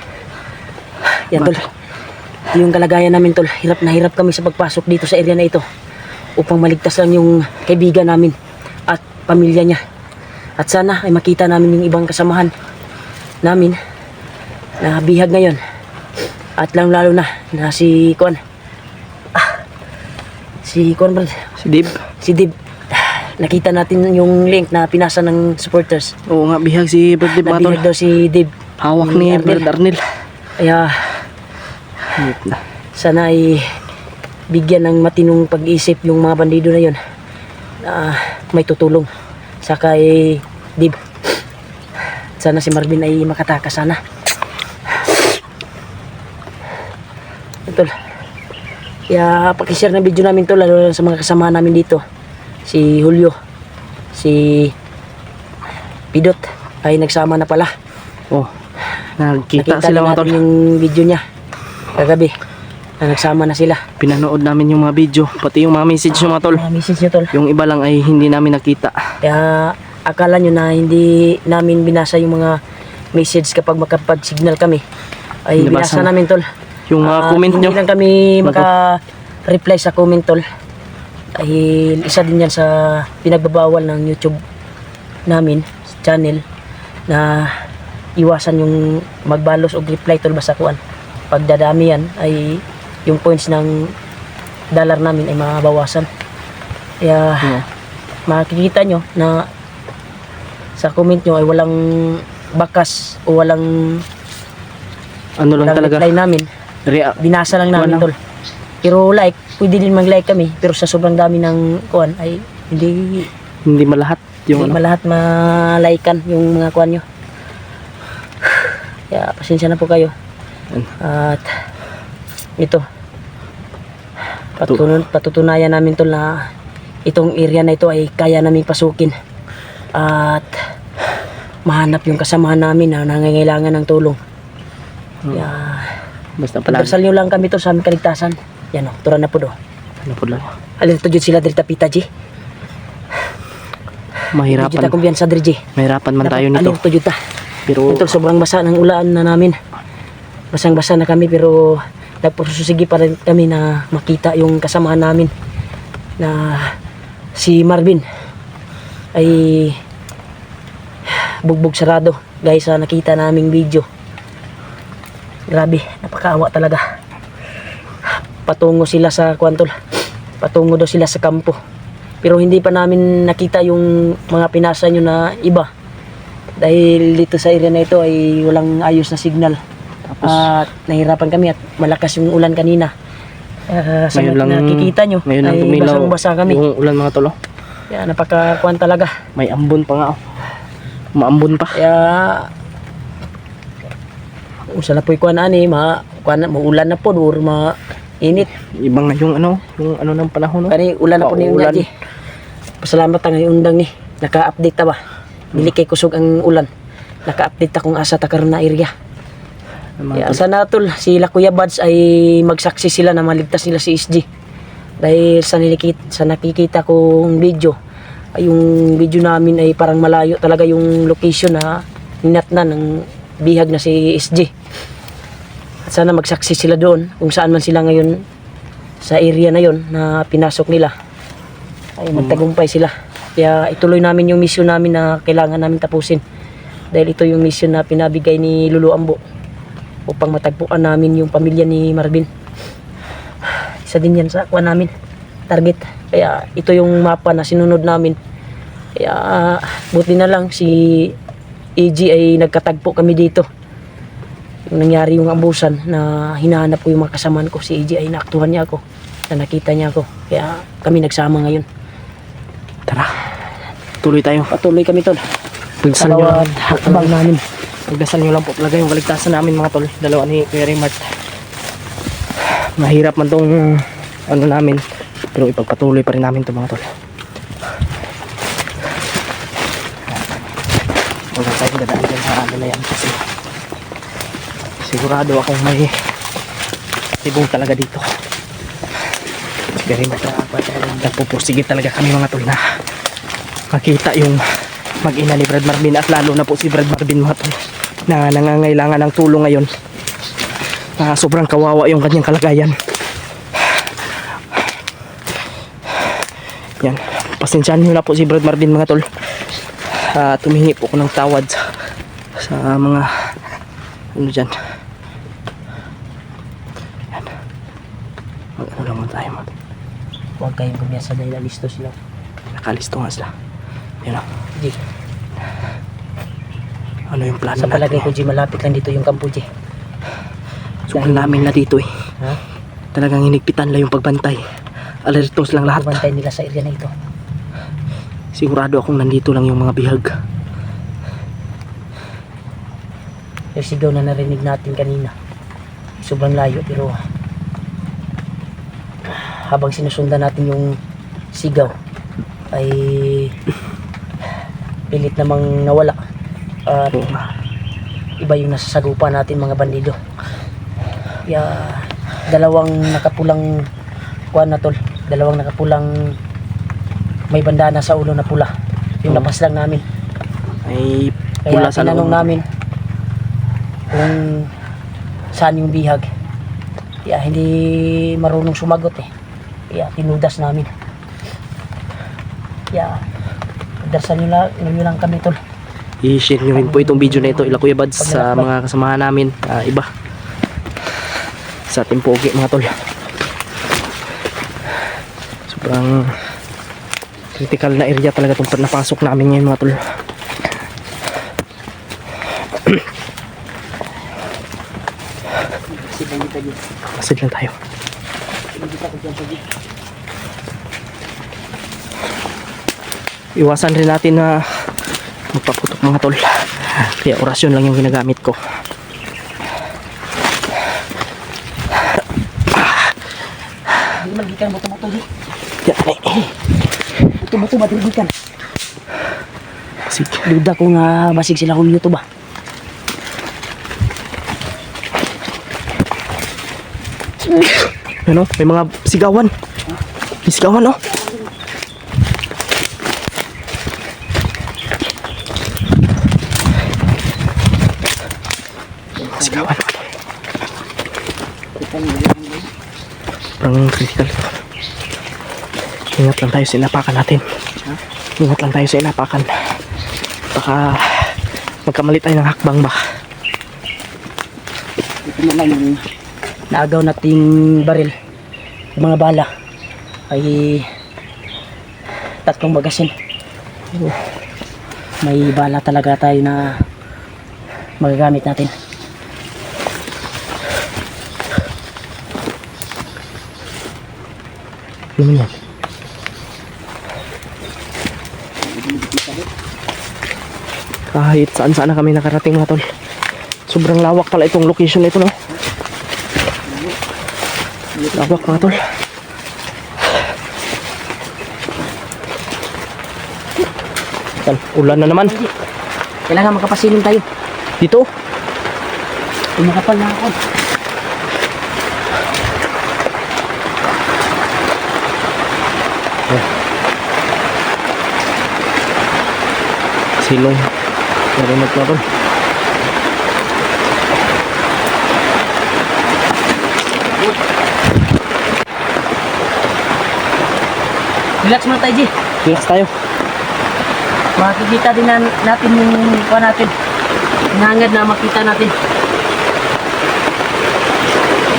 Yan, tol. Yung kalagayan namin, tol. Hirap na hirap kami sa pagpasok dito sa area na ito upang maligtas lang yung kaibigan namin at pamilya niya. At sana ay makita namin yung ibang kasamahan namin na bihag ngayon. At lalo na si Kuan. Si Kuan, Brad. Si Dib. Si Dib. Nakita natin yung link na pinasa ng supporters. Oo nga, bihag si Brad Dib, mga tol. Nabihag daw si Dib. Hawak ni Arnel. Brad Arnel. Kaya Hingit na. sana ay bigyan ng matinong pag-iisip yung mga bandido na yun na may tutulong sa kay Dib. Sana si Marvin ay makatakas sana. Tol, kaya pakishare na video namin to lalo sa mga kasama namin dito si Julio, si Pidot ay nagsama na pala. Oh, nakita Nakita sila din mga tol. natin yung video niya kagabi na nagsama na sila. Pinanood namin yung mga video, pati yung mga message yung mga tol. Mga message niyo tol. Yung iba lang ay hindi namin nakita. Kaya akala nyo na hindi namin binasa yung mga message kapag makapag-signal kami. Ay Binasa binasa na. namin tol. Yung mga comment Hindi nyo. lang kami maka-reply sa comment tol. Ay isa din yan sa pinagbabawal ng YouTube namin, channel, na iwasan yung magbalos o reply tol basta kuan. Pag dadami yan ay yung points ng dollar namin ay mabawasan. Kaya makikita nyo na sa comment nyo ay walang bakas o walang Ano lang talaga. reply namin. Binasa lang namin Walang- tol. Pero like, pwede din mag-like kami. Pero sa sobrang dami ng kuan ay hindi Hindi malahat yung ano. malahat malaikan yung mga kuan nyo. Kaya pasensya na po kayo. At ito patutunayan namin tol na itong area na ito ay kaya namin pasukin at mahanap yung kasamahan namin na nangangailangan ng tulong. Kaya Basta palagi. pagdasal nyo lang kami tol sa aming kaligtasan. Yan o, tura na po do. Ano po lang. Alin to jud sila diri tapita ji. Mahirapan. Jud ta kumbiyansa diri ji. Mahirapan man tayo nito. Alin to jud ta. Pero Ito sobrang basa ng ulan na namin. Basang-basa na kami pero nagpursige pa rin kami na makita yung kasamahan namin na si Marvin ay bugbog sarado guys sa nakita naming video. Grabe, napakaawa talaga. Patungo sila sa kwantol. Patungo daw sila sa kampo. Pero hindi pa namin nakita yung mga pinasa nyo na iba. Dahil dito sa area na ito ay walang ayos na signal. tapos At nahirapan kami at malakas yung ulan kanina. Sa ngayon lang nakikita nyo ngayon lang ay tumilaw basang-basa kami. yung ulan mga tolo. Kaya napakakuan talaga. May ambon pa nga oh. Maambon pa. Kaya usa na po'y kuan ani maulan na po or mainit. Ibang na yung ano ng panahon no. Kani ulan na po ni Paulan. Unyaji. Pasalamat ta ngayon undang ni. Naka-update ta ba? Dili kay kusog ang ulan. Naka-update ta kung asa ta karon na area. Mga Kaya tol. sana tol, sila Kuya Bads ay magsaksi sila na maligtas nila si SG. Dahil sa nakikita kong video, ay yung video namin ay parang malayo talaga yung location na ninatnan ng bihag na si SG. At sana magsaksi sila doon kung saan man sila ngayon sa area na yon na pinasok nila. Ay magtagumpay sila. Kaya ituloy namin yung mission namin na kailangan namin tapusin. Dahil ito yung mission na pinabigay ni Lulu Ambo upang matagpuan namin yung pamilya ni Marvin. Isa din yan sa kuha namin target. Kaya ito yung mapa na sinunod namin. Kaya buti na lang si AG ay nagkatagpo kami dito. Yung nangyari yung abusan na hinahanap ko yung mga kasamaan ko, si AG ay naaktuhan niya ako, na nakita niya ako. Kaya kami nagsama ngayon. Tara. Tuloy tayo. Patuloy kami tol. Pagdasal Sa nyo lang. bawat hakbang namin. Pagdasal nyo lang po talaga yung kaligtasan namin mga tol. Dalawa ni Kuya Raymart. Mahirap man tong ano namin. Pero ipagpatuloy pa rin namin to mga tol. Huwag na tayong dadaan dyan sa ano na yan. Kasi sigurado akong may tibong talaga dito. Kuya Raymart nagpupursige talaga kami mga tol na makita yung mag-ina ni Brad Marvin at lalo na po si Brad Marvin mga tol na nangangailangan ng tulong ngayon. Sobrang kawawa yung kanyang kalagayan. Yan, pasensyahan nyo na po si Brad Marvin mga tol. Tumingi po ko ng tawad sa mga ano dyan. Yan. Ano naman tayo man. Huwag kayong kumiyasa dahil alisto sila. Nakalisto nga sila. Yan o. G, Ano yung plano sa palagay ko natin? G, malapit lang dito yung kampo G. Sobrang namin na dito eh. Ha? Talagang hinigpitan lang yung pagbantay. Alertos lang lahat. Bantay nila sa area na ito. Sigurado akong nandito lang yung mga bihag. Yung sigaw na narinig natin kanina. Sobrang layo pero habang sinusundan natin yung sigaw ay pilit namang nawala. At iba yung nasasagupa natin mga bandido. Kaya dalawang nakapulang kuan na tol. Dalawang nakapulang may bandana sa ulo na pula. Yung lapas lang namin. Ay Kaya pula sa tinanong loob. namin kung saan yung bihag. Kaya hindi marunong sumagot eh. Kaya tinudas namin. Kaya darsan nyo lang kami tol. I-share nyo rin po itong video na ito ila Kuya Bads sa mga kasamahan namin, iba sa ating pogi mga tol. Sobrang critical na area talaga itong napasok namin ngayon mga tol. Masid lang tayo. Iwasan rin natin na magpaputok mga tol. Kaya orasyon lang yung ginagamit ko. Hindi magikan buto-buto di. Yan ay. Buto-buto matiligikan. Sige. Duda ko nga basig sila kung YouTube ba. Ano? May mga sigawan. May sigawan oh. Sigawan. Sobrang critical ito. Ingat lang tayo sa inapakan natin. Ingat lang tayo sa inapakan. Baka magkamali tayo ng hakbang ba. Ito na lang yung naagaw nating baril. Yung mga bala ay 3 magasin. May bala talaga tayo na magagamit natin. Ano yan? Kahit saan-saan na kami nakarating mga tol. Sobrang lawak pala itong location na ito, no? Lawak mga tol. Yan, ulan na naman. Kailangan makapasilim tayo. Dito. Umakapal na ako. Silong. Narinig na tol. Relax muna tayo, G. Relax tayo. Makikita din natin yung kuha natin. Hinangad na makita natin.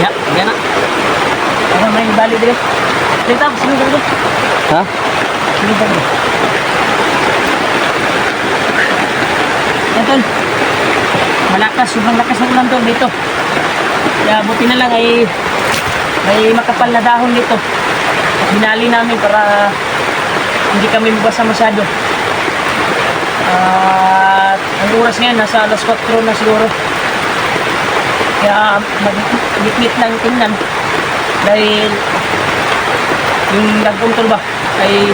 Yan na. Ako may bali din. Dito, sinong dito. Ha? Sinong dito. Yan tol. Malakas, sobrang lakas ng ulan tol dito. Kaya buti na lang ay may makapal na dahon dito. Hinali namin para hindi kami mabasa masyado. At ang oras ngayon nasa alas 4 na siguro. Kaya maglit lang tingnan dahil yung nagpuntol ba ay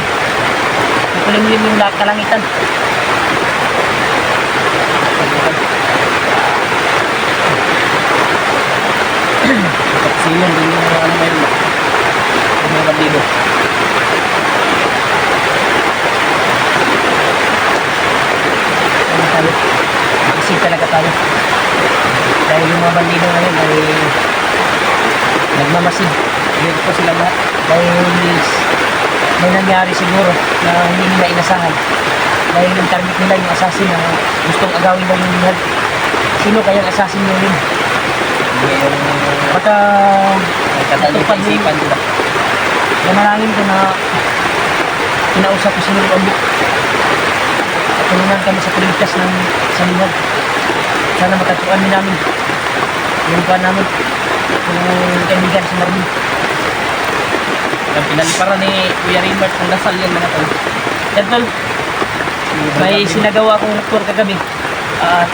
nakulimlim yung kalangitan. Siyon din yung ano ngayon ba? Yung mga bandido. Ano tayo? Makisig talaga tayo. Dahil yung mga bandido ngayon ay nagmamasid. Dito po sila lahat. Dahil may nangyari siguro na hindi nila inasahan. Dahil yung target nila yung assassin na gustong agawin daw yung bihag. Sino kayang assassin nyo yun? Baka natupad mo yun. Namanangin ko na kinausap ko si Lord Ombo. Tulungan kami sa paligtas ng sanibag. Sana makatuan din namin. Yung pa namin. Yung kaibigan si Marvin. Ang pinalipara ni Kuya Raymart ng dasal yan mga tol. Yan tol. May sinagawa kong tour kagabi. At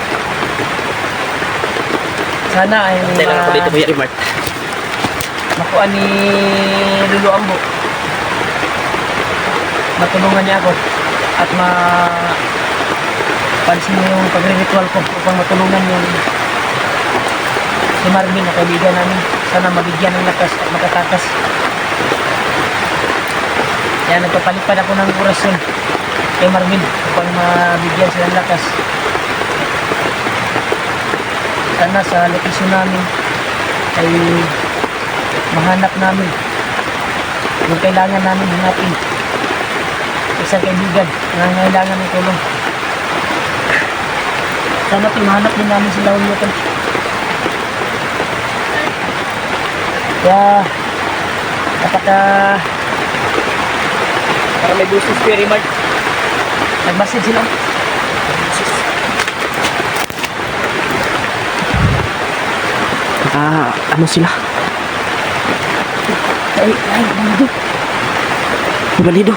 sana ay Dahil ako dito Kuya Raymart. makuha ni Lulu Ambo. matulungan niya ako at pansin mo yung pagre-ritual ko upang matulungan yung si Marvin na kaibigan namin. Sana mabigyan ng lakas at makatakas. Kaya nagpapalipad ako ng orasyon kay Marvin upang mabigyan silang lakas. Sana sa location namin ay mahanap namin yung kailangan namin hanapin. Isang kaibigan na nangangailangan ng tulong. Sana mahanap din namin sila ulit. Kaya napaka para may gusto Square Mart. Nag-message sila. Ano sila? Ay, balido. Balido.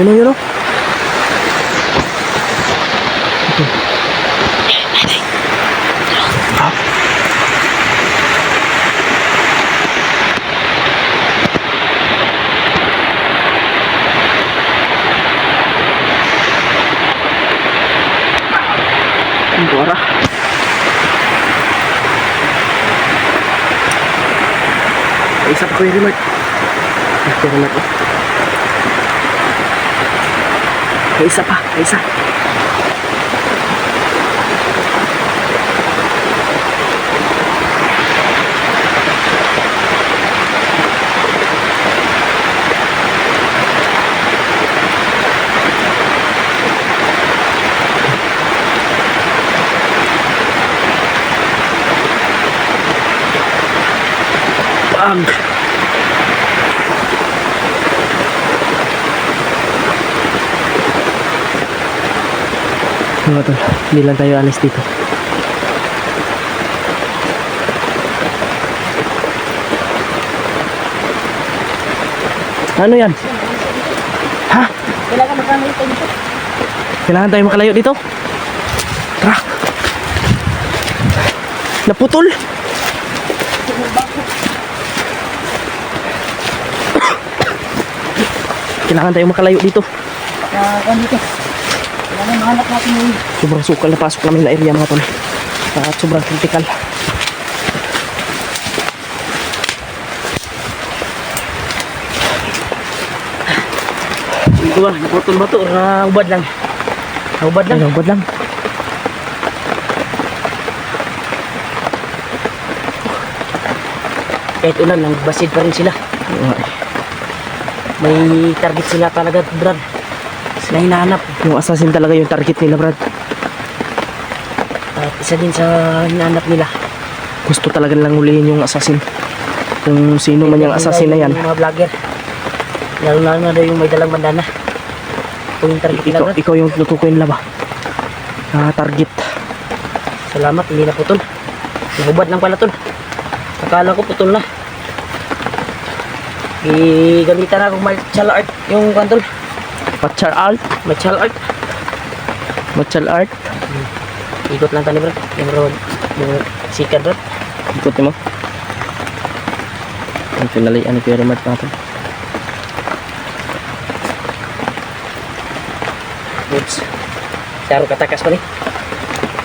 Yun o. Ang suara. Isa pa ko yung remote. Yung remote. Isa pa. Isa. Bang! Mga tol, hindi lang tayo alis dito. Ano yan? Ha? Kailangan magkamali tayo dito. Kailangan tayo makalayo dito? Tara! Naputol! Kailangan tayo makalayo dito. Dito. Kailangan mahanap natin yung Sobrang sukal na pasok namin na area mga tol. At sobrang critical. Ito ba? Naputol ba ito? O naubad lang? Naubad lang? Ay, ubad lang. Kahit ulan lang, basid pa rin sila. May target sila talaga, Brad. Sila hinahanap. Yung assassin talaga yung target nila, Brad. At isa din sa hinahanap nila. Gusto talaga nilang hulihin yung assassin. Kung sino man yung assassin na yan. Yung mga vlogger. Lalo na daw yung may dalang bandana. Kung yung target nila, Brad. Ikaw yung tutukoy nila ba? Target. Salamat, hindi na putol. Nahubad lang pala tol. Akala ko putol na. Gamitan na akong martial art yung kantol. Martial art? Martial art. Martial art? Ikot lang tani bro. Yung road. Yung sikat bro. Ikot mo. Ang finally, ano yung remote natin? Oops. Saro katakas pa ni.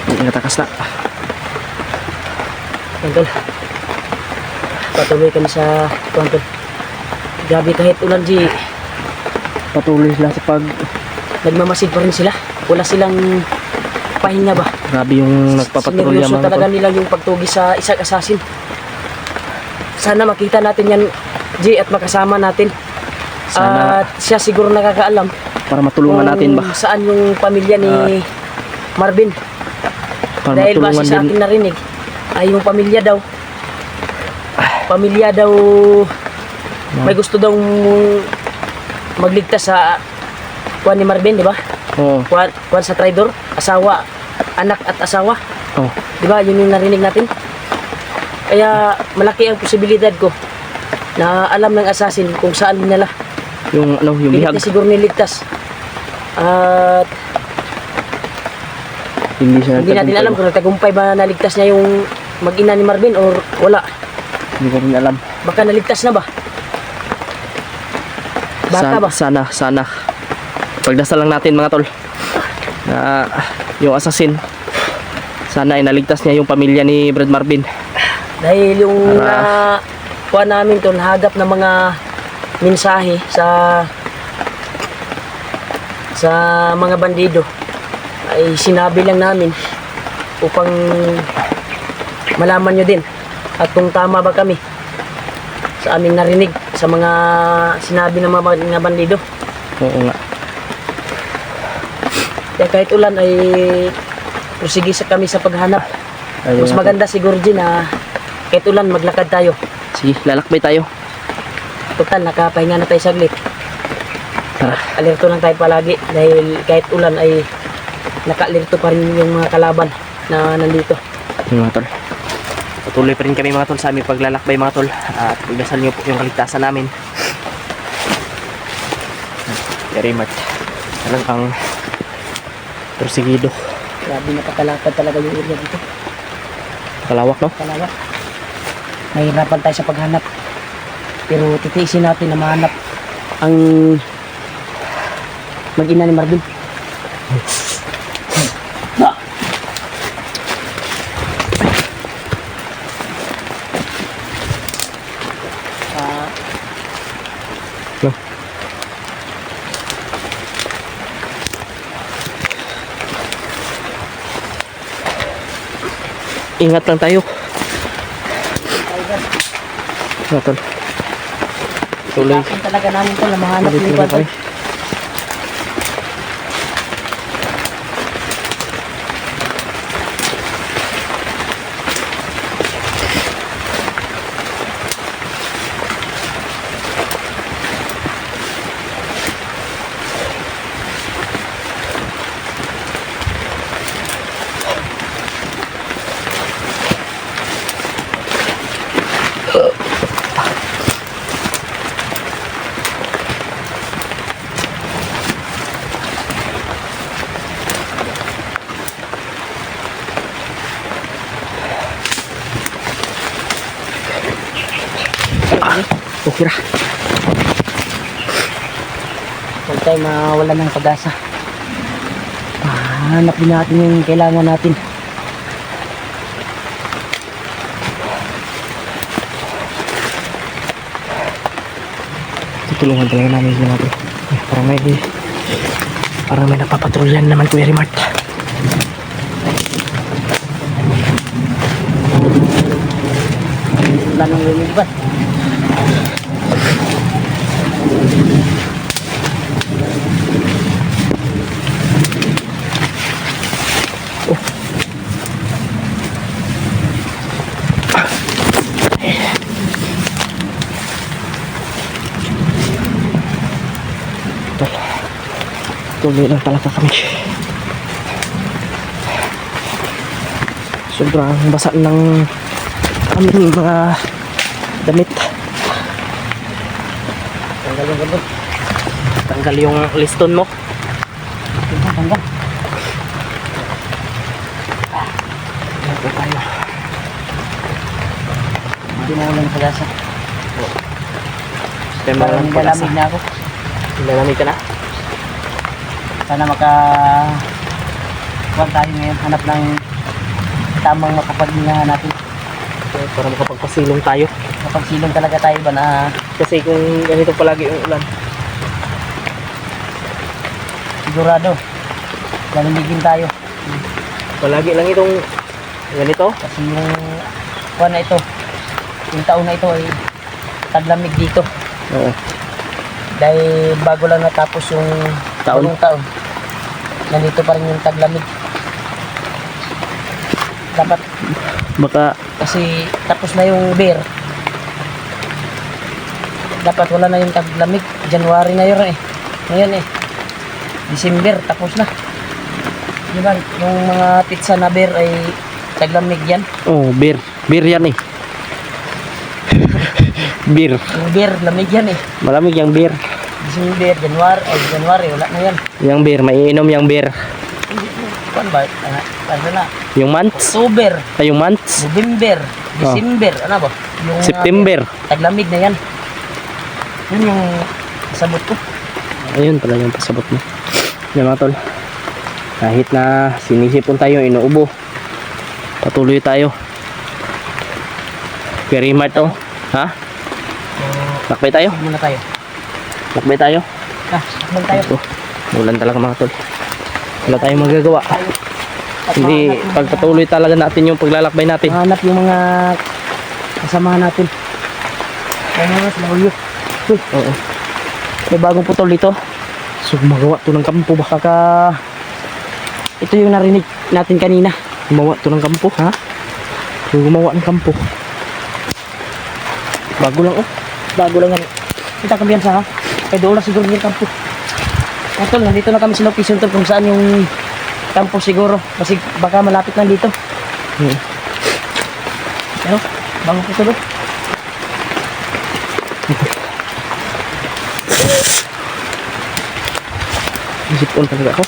Hindi natakas na. Kantol. Patuloy kami sa kantol. Grabe kahit ulan G. Patuloy sila sa pag... Nagmamasid pa rin sila. Wala silang pahinga ba. Grabe yung nagpapatrolya Sineryoso mga talaga tol. nila yung pagtugi sa isang assassin. Sana makita natin yan G at makasama natin. Sana. At siya siguro nakakaalam Para matulungan natin ba? saan yung pamilya ni Marvin. Para Dahil matulungan base sa din. akin narinig ay yung pamilya daw may gusto daw magligtas sa kuwan ni Marvin, di ba? Oo. Kuwan sa traidor, asawa, anak at asawa. Oh. Di ba? Yun yung narinig natin. Kaya malaki ang posibilidad ko na alam ng assassin kung saan dinala. Yung ano, yung Pilit bihag. na siguro niligtas. At hindi natin alam kung nagtagumpay ba naligtas niya yung mag-ina ni Marvin or wala. Hindi ko rin alam. Baka naligtas na ba? Baka ba? Sana. Pagdasal lang natin mga tol. Na yung assassin, sana inaligtas niya yung pamilya ni Brad Marvin. Dahil yung Para- kuha namin tol, hagap ng mga mensahe sa mga bandido ay sinabi lang namin upang malaman nyo din at kung tama ba kami sa aming narinig sa mga sinabi ng mga bandido. Oo nga. Kaya kahit ulan ay prosige sa kami sa paghanap. Ayun Mas nga, maganda siguro din na kahit ulan maglakad tayo. sige, lalakbay tayo. Total, nakapahinga na tayo saglit. Tara. Alerto lang tayo palagi dahil kahit ulan ay naka-alerto pa rin yung mga kalaban na nandito. Yung mga tol. Patuloy pa rin kami mga tol sa aming paglalakbay mga tol. At pagdasal niyo po yung kaligtasan namin. Very much. Talagang prosigido. Grabe napakalapad talaga yung area dito. Kalawak no? Kalawak. Nahihirapan tayo sa paghanap. Pero titiisin natin na mahanap ang mag-ina ni Marvin. No. Ingat lang tayo. Mga tol. Tuloy. Kailangan talaga namin ito na mahanap Tuloy ni kami. Marvin. Okay ra. Huwag tayo mawala ng pag-asa. Hanap din natin yung kailangan natin. Tutulungan talaga namin sila natin. Parang may napapatrolyan naman Kuya Rimart. Wala nang lumilipad. Tuloy lang talaga kami. Sobrang basa ng aming mga damit. Tanggal yung gabon. Tanggal yung liston mo. Tanggal. Ito tayo. Hindi mo wala ng pag-asa. Tema Parang lang pag-asa. nilalamig na ako. Nilalamig ka na? Sana huwag tayo ngayon hanap ng tamang makapaglingahan natin. Para makapagpasilong tayo. Kapagsilong talaga tayo ba na Kasi kung ganito palagi yung ulan, sigurado lalamigin tayo. palagi lang itong ganito. Kasi yung kuwan na ito, yung taon na ito ay taglamig dito. Oo. Dahil bago lang natapos yung Taon? bagong taon, nandito pa rin yung taglamig. Dapat Baka kasi tapos na yung bear. Dapat wala na yung taglamig. January na yun eh. Ngayon eh. December, tapos na. Di ba? Yung mga pizza na bear ay taglamig yan. oh, beer. Beer yan eh. Beer. Yung bear, lamig yan eh. Malamig yung beer. December, January, wala na yan. Yung beer, maiinom yung beer. Kuan ba? Ano na? Yung months? October, Ay, yung months? November, December, ano ba? Yung September. taglamig na yan. Yun yung Sabot ko. Ayun pala yung pasabot mo. Yan mga tol. Kahit na sinisipon tayo, inuubo. Patuloy tayo. Very much oh. Ha? Lakbay tayo. Muna tayo. Lakbay tayo. Muna tayo. Ito. Ulan talaga mga tol. Wala tayong magagawa. Hindi pagpatuloy talaga natin yung paglalakbay natin. Hanap yung mga kasamahan natin. Kaya nga sila ulo. Uy, Oo. may bagong putol dito. So gumagawa to ng kampo ba? Baka ito yung narinig natin kanina. Gumawa to ng kampo, ha? So gumawa ng kampo. Bago lang oh. Bago lang yan. Kita kambiyansa ha. Kaya doon na siguro yung kampo. Tol, nandito na kami sa location tol kung saan yung kampo siguro. Kasi baka malapit lang dito. Pero, bagong putol. Isip on talaga ako.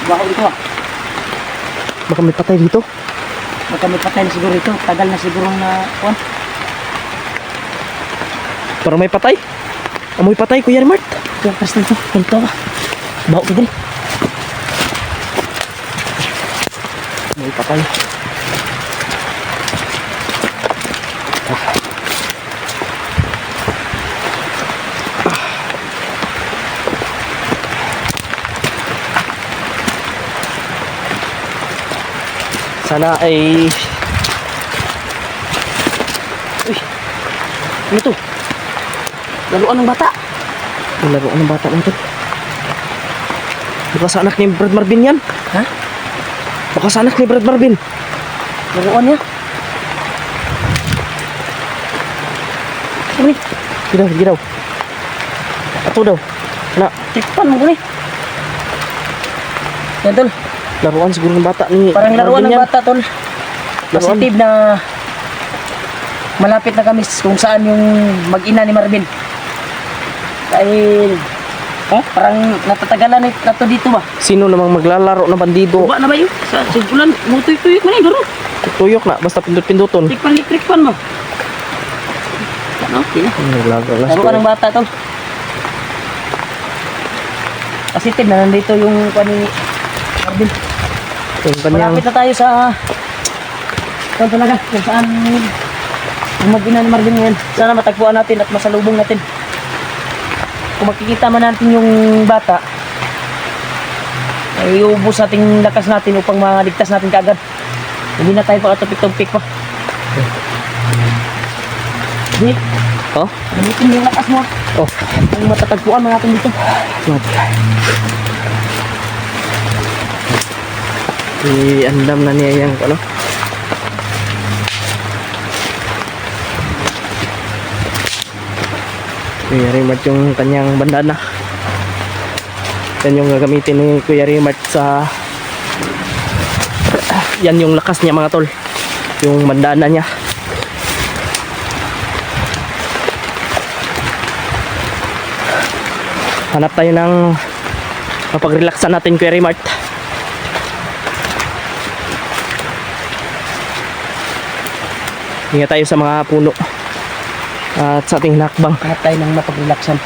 Baka dito ha. Baka may patay dito. Baka may patay na siguro ito. Tagal na siguro na kuwan. Parang may patay. Amoy patay, Kuya Mart. Kaya pas na ito. Ganito ka. Bawa ka din. May patay. Sana ay Ano to? Laruan ng bata. laruan ng bata natin. Baka sa anak ni Brad Marvin yan. Ha? Baka sa anak ni Brad Marvin. Laruan niya. Ano ni? Giraw. Ato daw. Na, Tikpan mo ko ni. Yan tol. laruan siguro ng bata ni Parang laruan Marvin ng yan. bata tol. Positive na malapit na kami kung saan yung mag-ina ni Marvin. Dahil parang natatagalan na to dito ba? Sino namang maglalaro ng bandido? Ba na ba yun? Sa sigulan, mutoy-tuyok mo na yung garo. Tuyok na, basta pindot-pinduton. Tikpan mo. Ano? Okay na. Laruan ng bata tol. Positive na nandito yung ni Marvin. Yung kanyang Malapit na tayo sa ito talaga kung saan ang mag-ina ni Marvin ngayon. Sana matagpuan natin at masalubong natin. Kung makikita man natin yung bata, ay iubos natin lakas natin upang maligtas natin kaagad. Hindi na tayo pakatupik-tupik pa. Hindi, oh? gamitin yung lakas mo. Oh, Ang matatagpuan man natin dito. i-andam na niya yung ano. Kuya Rimart yung kanyang bandana. Yan yung gagamitin ni Kuya Rimart sa yan yung lakas niya mga tol. Yung bandana niya. Hanap tayo ng mapag-relaxan natin Kuya Rimart. Hinga tayo sa mga puno at sa ating lakbang. Hanap tayo ng mapag-relaxan.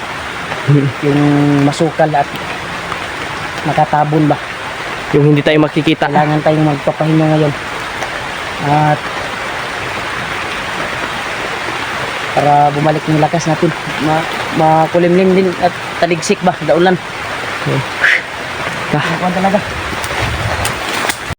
Yung masukal at nakatabon ba. Yung hindi tayo makikita. Kailangan tayong magpapahinga ngayon. At para bumalik yung lakas natin. Makulimlim din at taligsik ba, daulan. Ah. Ano talaga.